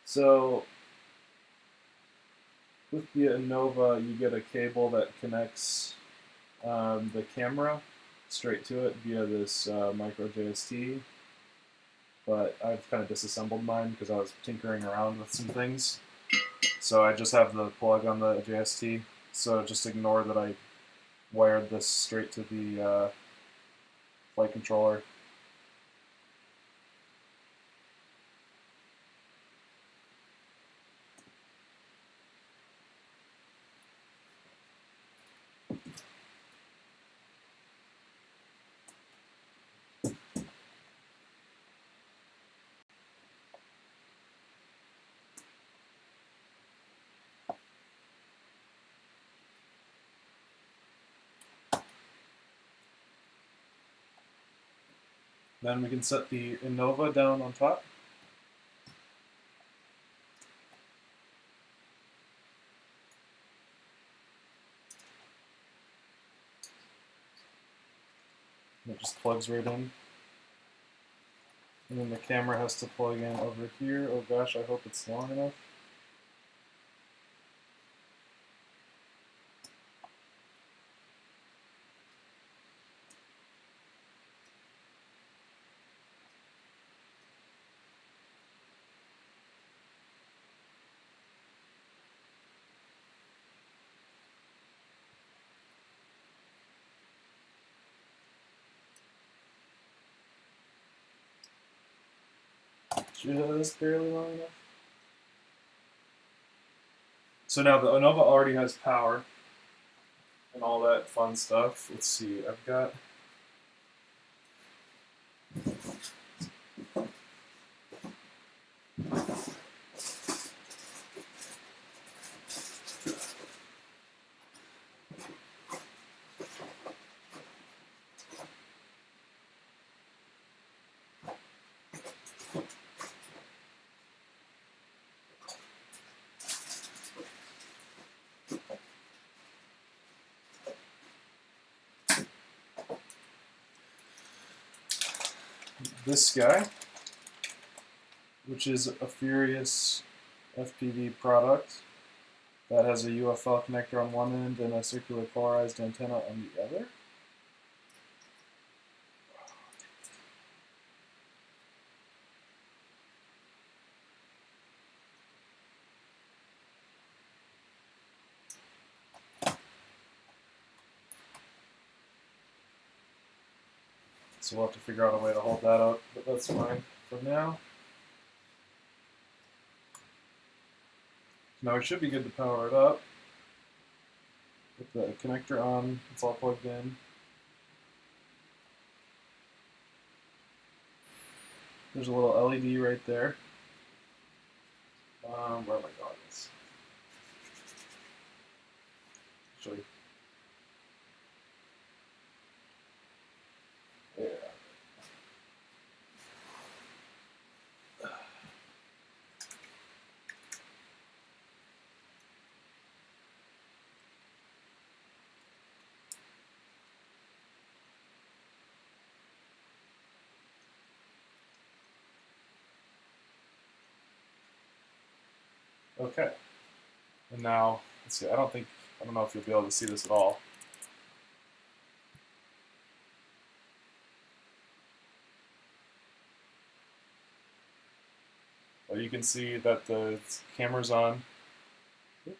So with the Innova, you get a cable that connects the camera straight to it via this micro JST. But I've kind of disassembled mine because I was tinkering around with some things. So I just have the plug on the JST. so just ignore that I wired this straight to the flight controller. Then we can set the Innova down on top. It just plugs right in. And then the camera has to plug in over here. Oh gosh, I hope it's long enough. Just barely long enough. So now the Innova already has power and all that fun stuff. Let's see, I've got this guy, which is a Furious FPV product that has a UFL connector on one end and a circular polarized antenna on the other. So we'll have to figure out a way to hold that up, but that's fine for now. Now we should be good to power it up. Get the connector on, it's all plugged in. There's a little LED right there. Where are my goggles? Actually, yeah. Okay. And now, let's see, I don't know if you'll be able to see this at all. But you can see that the camera's on. I'm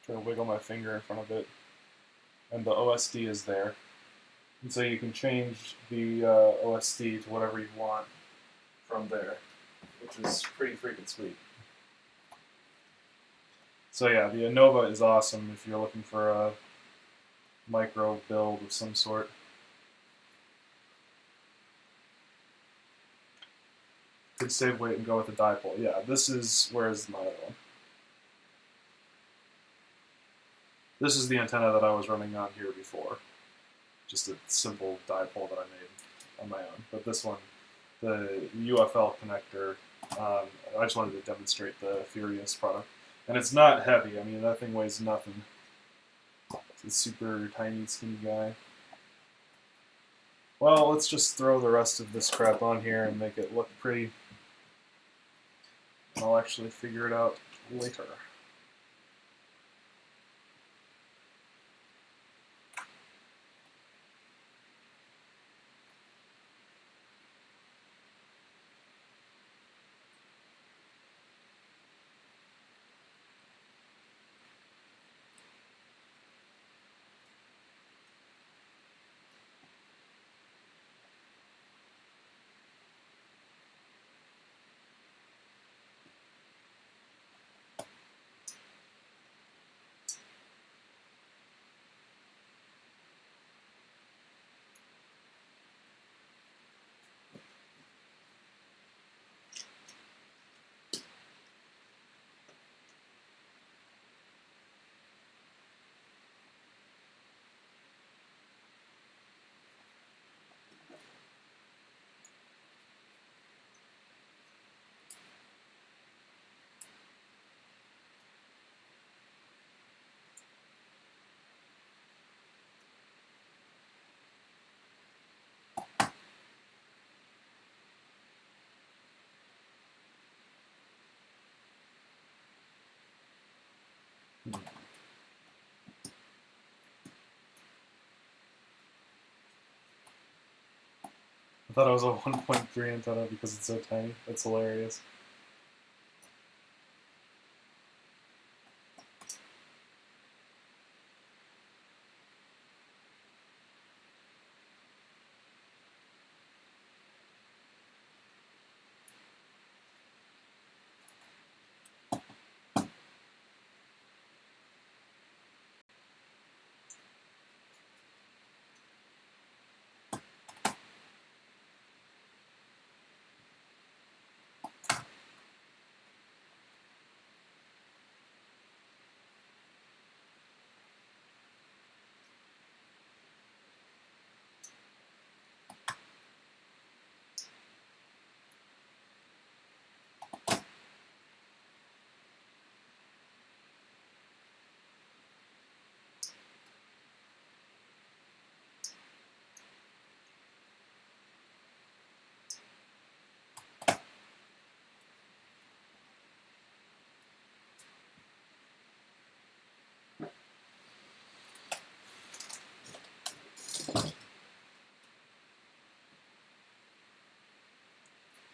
trying to wiggle my finger in front of it. And the OSD is there. And so you can change the OSD to whatever you want from there, which is pretty freaking sweet. So yeah, the Innova is awesome if you're looking for a micro build of some sort. Could save weight and go with a dipole. Yeah, this is, where's my other one? This is the antenna that I was running on here before. Just a simple dipole that I made on my own. But this one, the UFL connector, I just wanted to demonstrate the Furious product. And it's not heavy. I mean, that thing weighs nothing. It's a super tiny, skinny guy. Well, let's just throw the rest of this crap on here and make it look pretty. I'll actually figure it out later. thought it was a 1.3 antenna because it's so tiny. That's hilarious.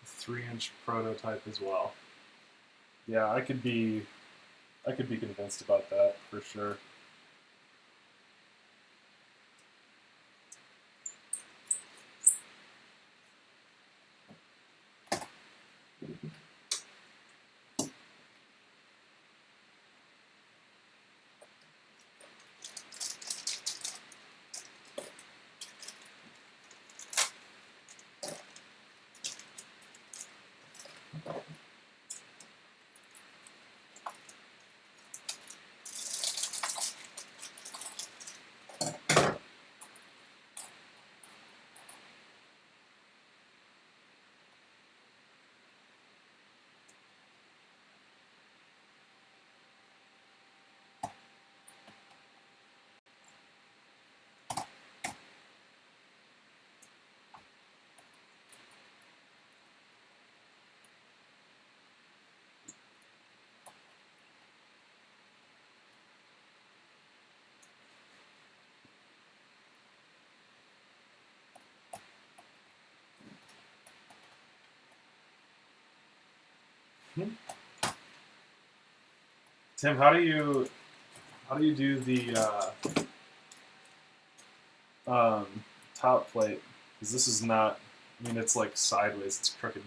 Three-inch prototype as well. Yeah, I could be convinced about that for sure. Tim, how do you do the top plate? Because this is not. I mean, it's like sideways. It's crooked.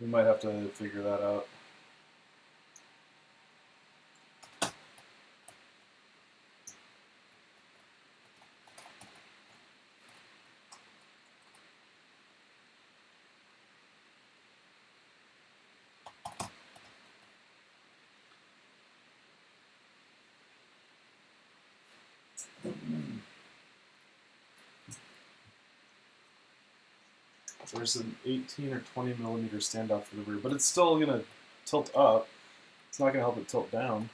We might have to figure that out. So there's an 18 or 20 millimeter standoff for the rear, but it's still gonna tilt up. It's not gonna help it tilt down.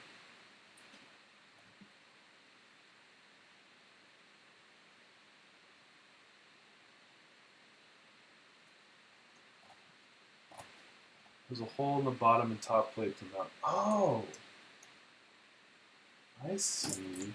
There's a hole in the bottom and top plate to mount. Oh, I see.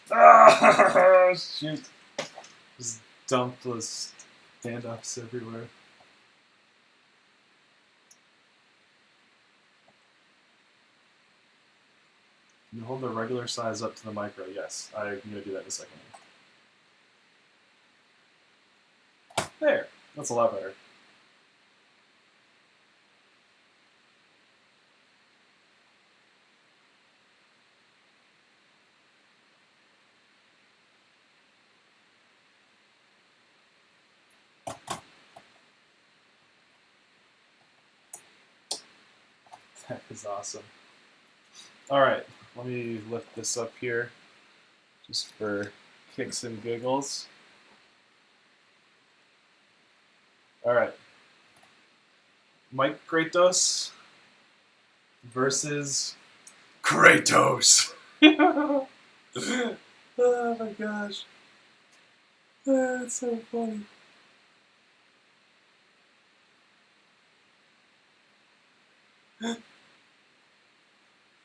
Ah, shoot. Just dumped those stand-ups everywhere. Can you hold the regular size up to the micro? Yes, I'm going to do that in a second. There. That's a lot better. That is awesome. Alright, let me lift this up here, just for kicks and giggles. Alright. Mikratos versus Kratos. Oh my gosh. That's so funny.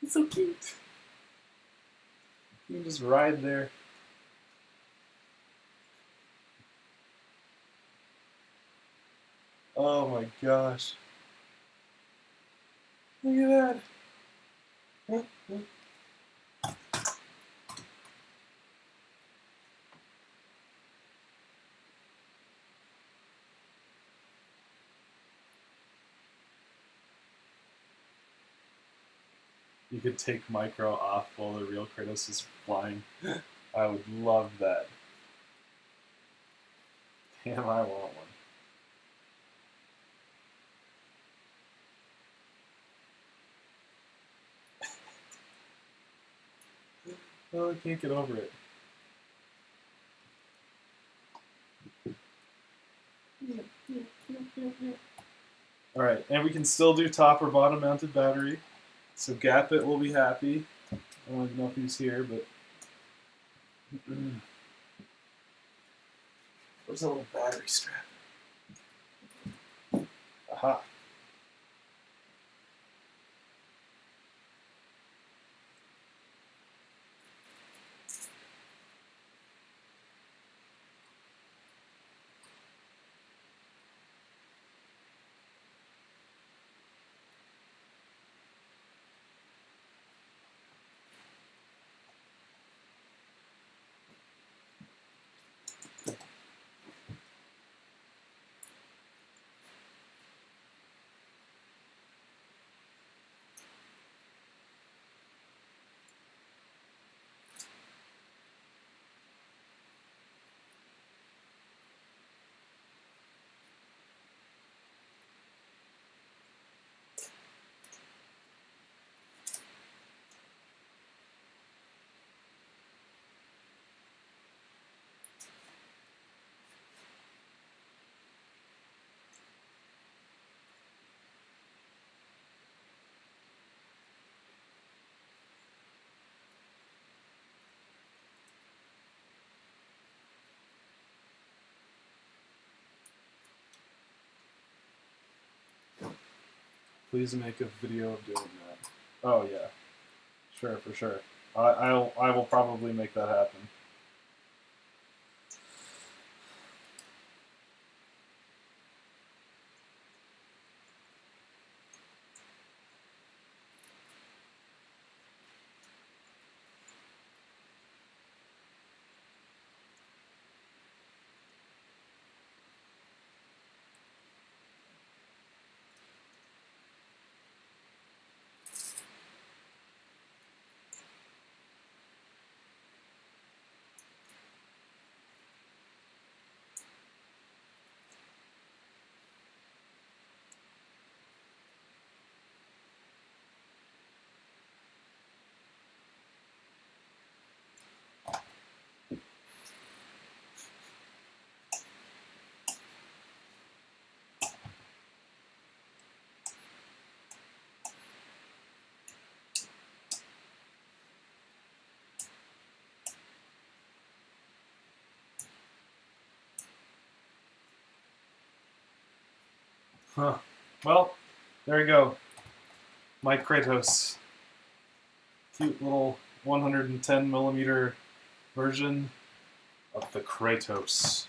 It's so cute. You can just ride there. Oh my gosh. Look at that. You could take Micro off while the real Kratos is flying. I would love that. Damn, I want one. Oh, I can't get over it. Alright, and we can still do top or bottom mounted battery. So Gapit will be happy. I don't even know if he's here, but... Where's that little battery strap? Aha. Please make a video of doing that. Oh yeah, sure, for sure. I will probably make that happen. Huh. Well, there you go. Mikratos. Cute little 110 millimeter version of the Kratos.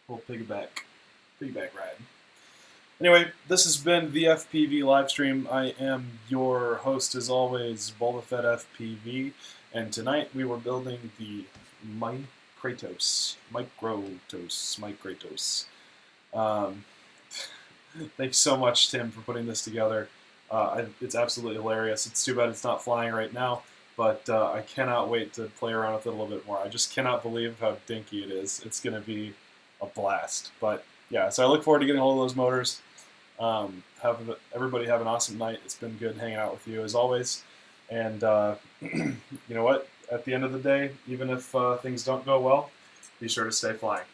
Full piggyback ride. Anyway, this has been the FPV livestream. I am your host, as always, Bulbafett FPV, and tonight we were building the Mikratos. Thanks so much, Tim, for putting this together. It's absolutely hilarious. It's too bad it's not flying right now, but I cannot wait to play around with it a little bit more. I just cannot believe how dinky it is. It's going to be a blast. But yeah, so I look forward to getting hold of those motors. Everybody have an awesome night. It's been good hanging out with you as always. And you know what? At the end of the day, even if things don't go well, be sure to stay flying.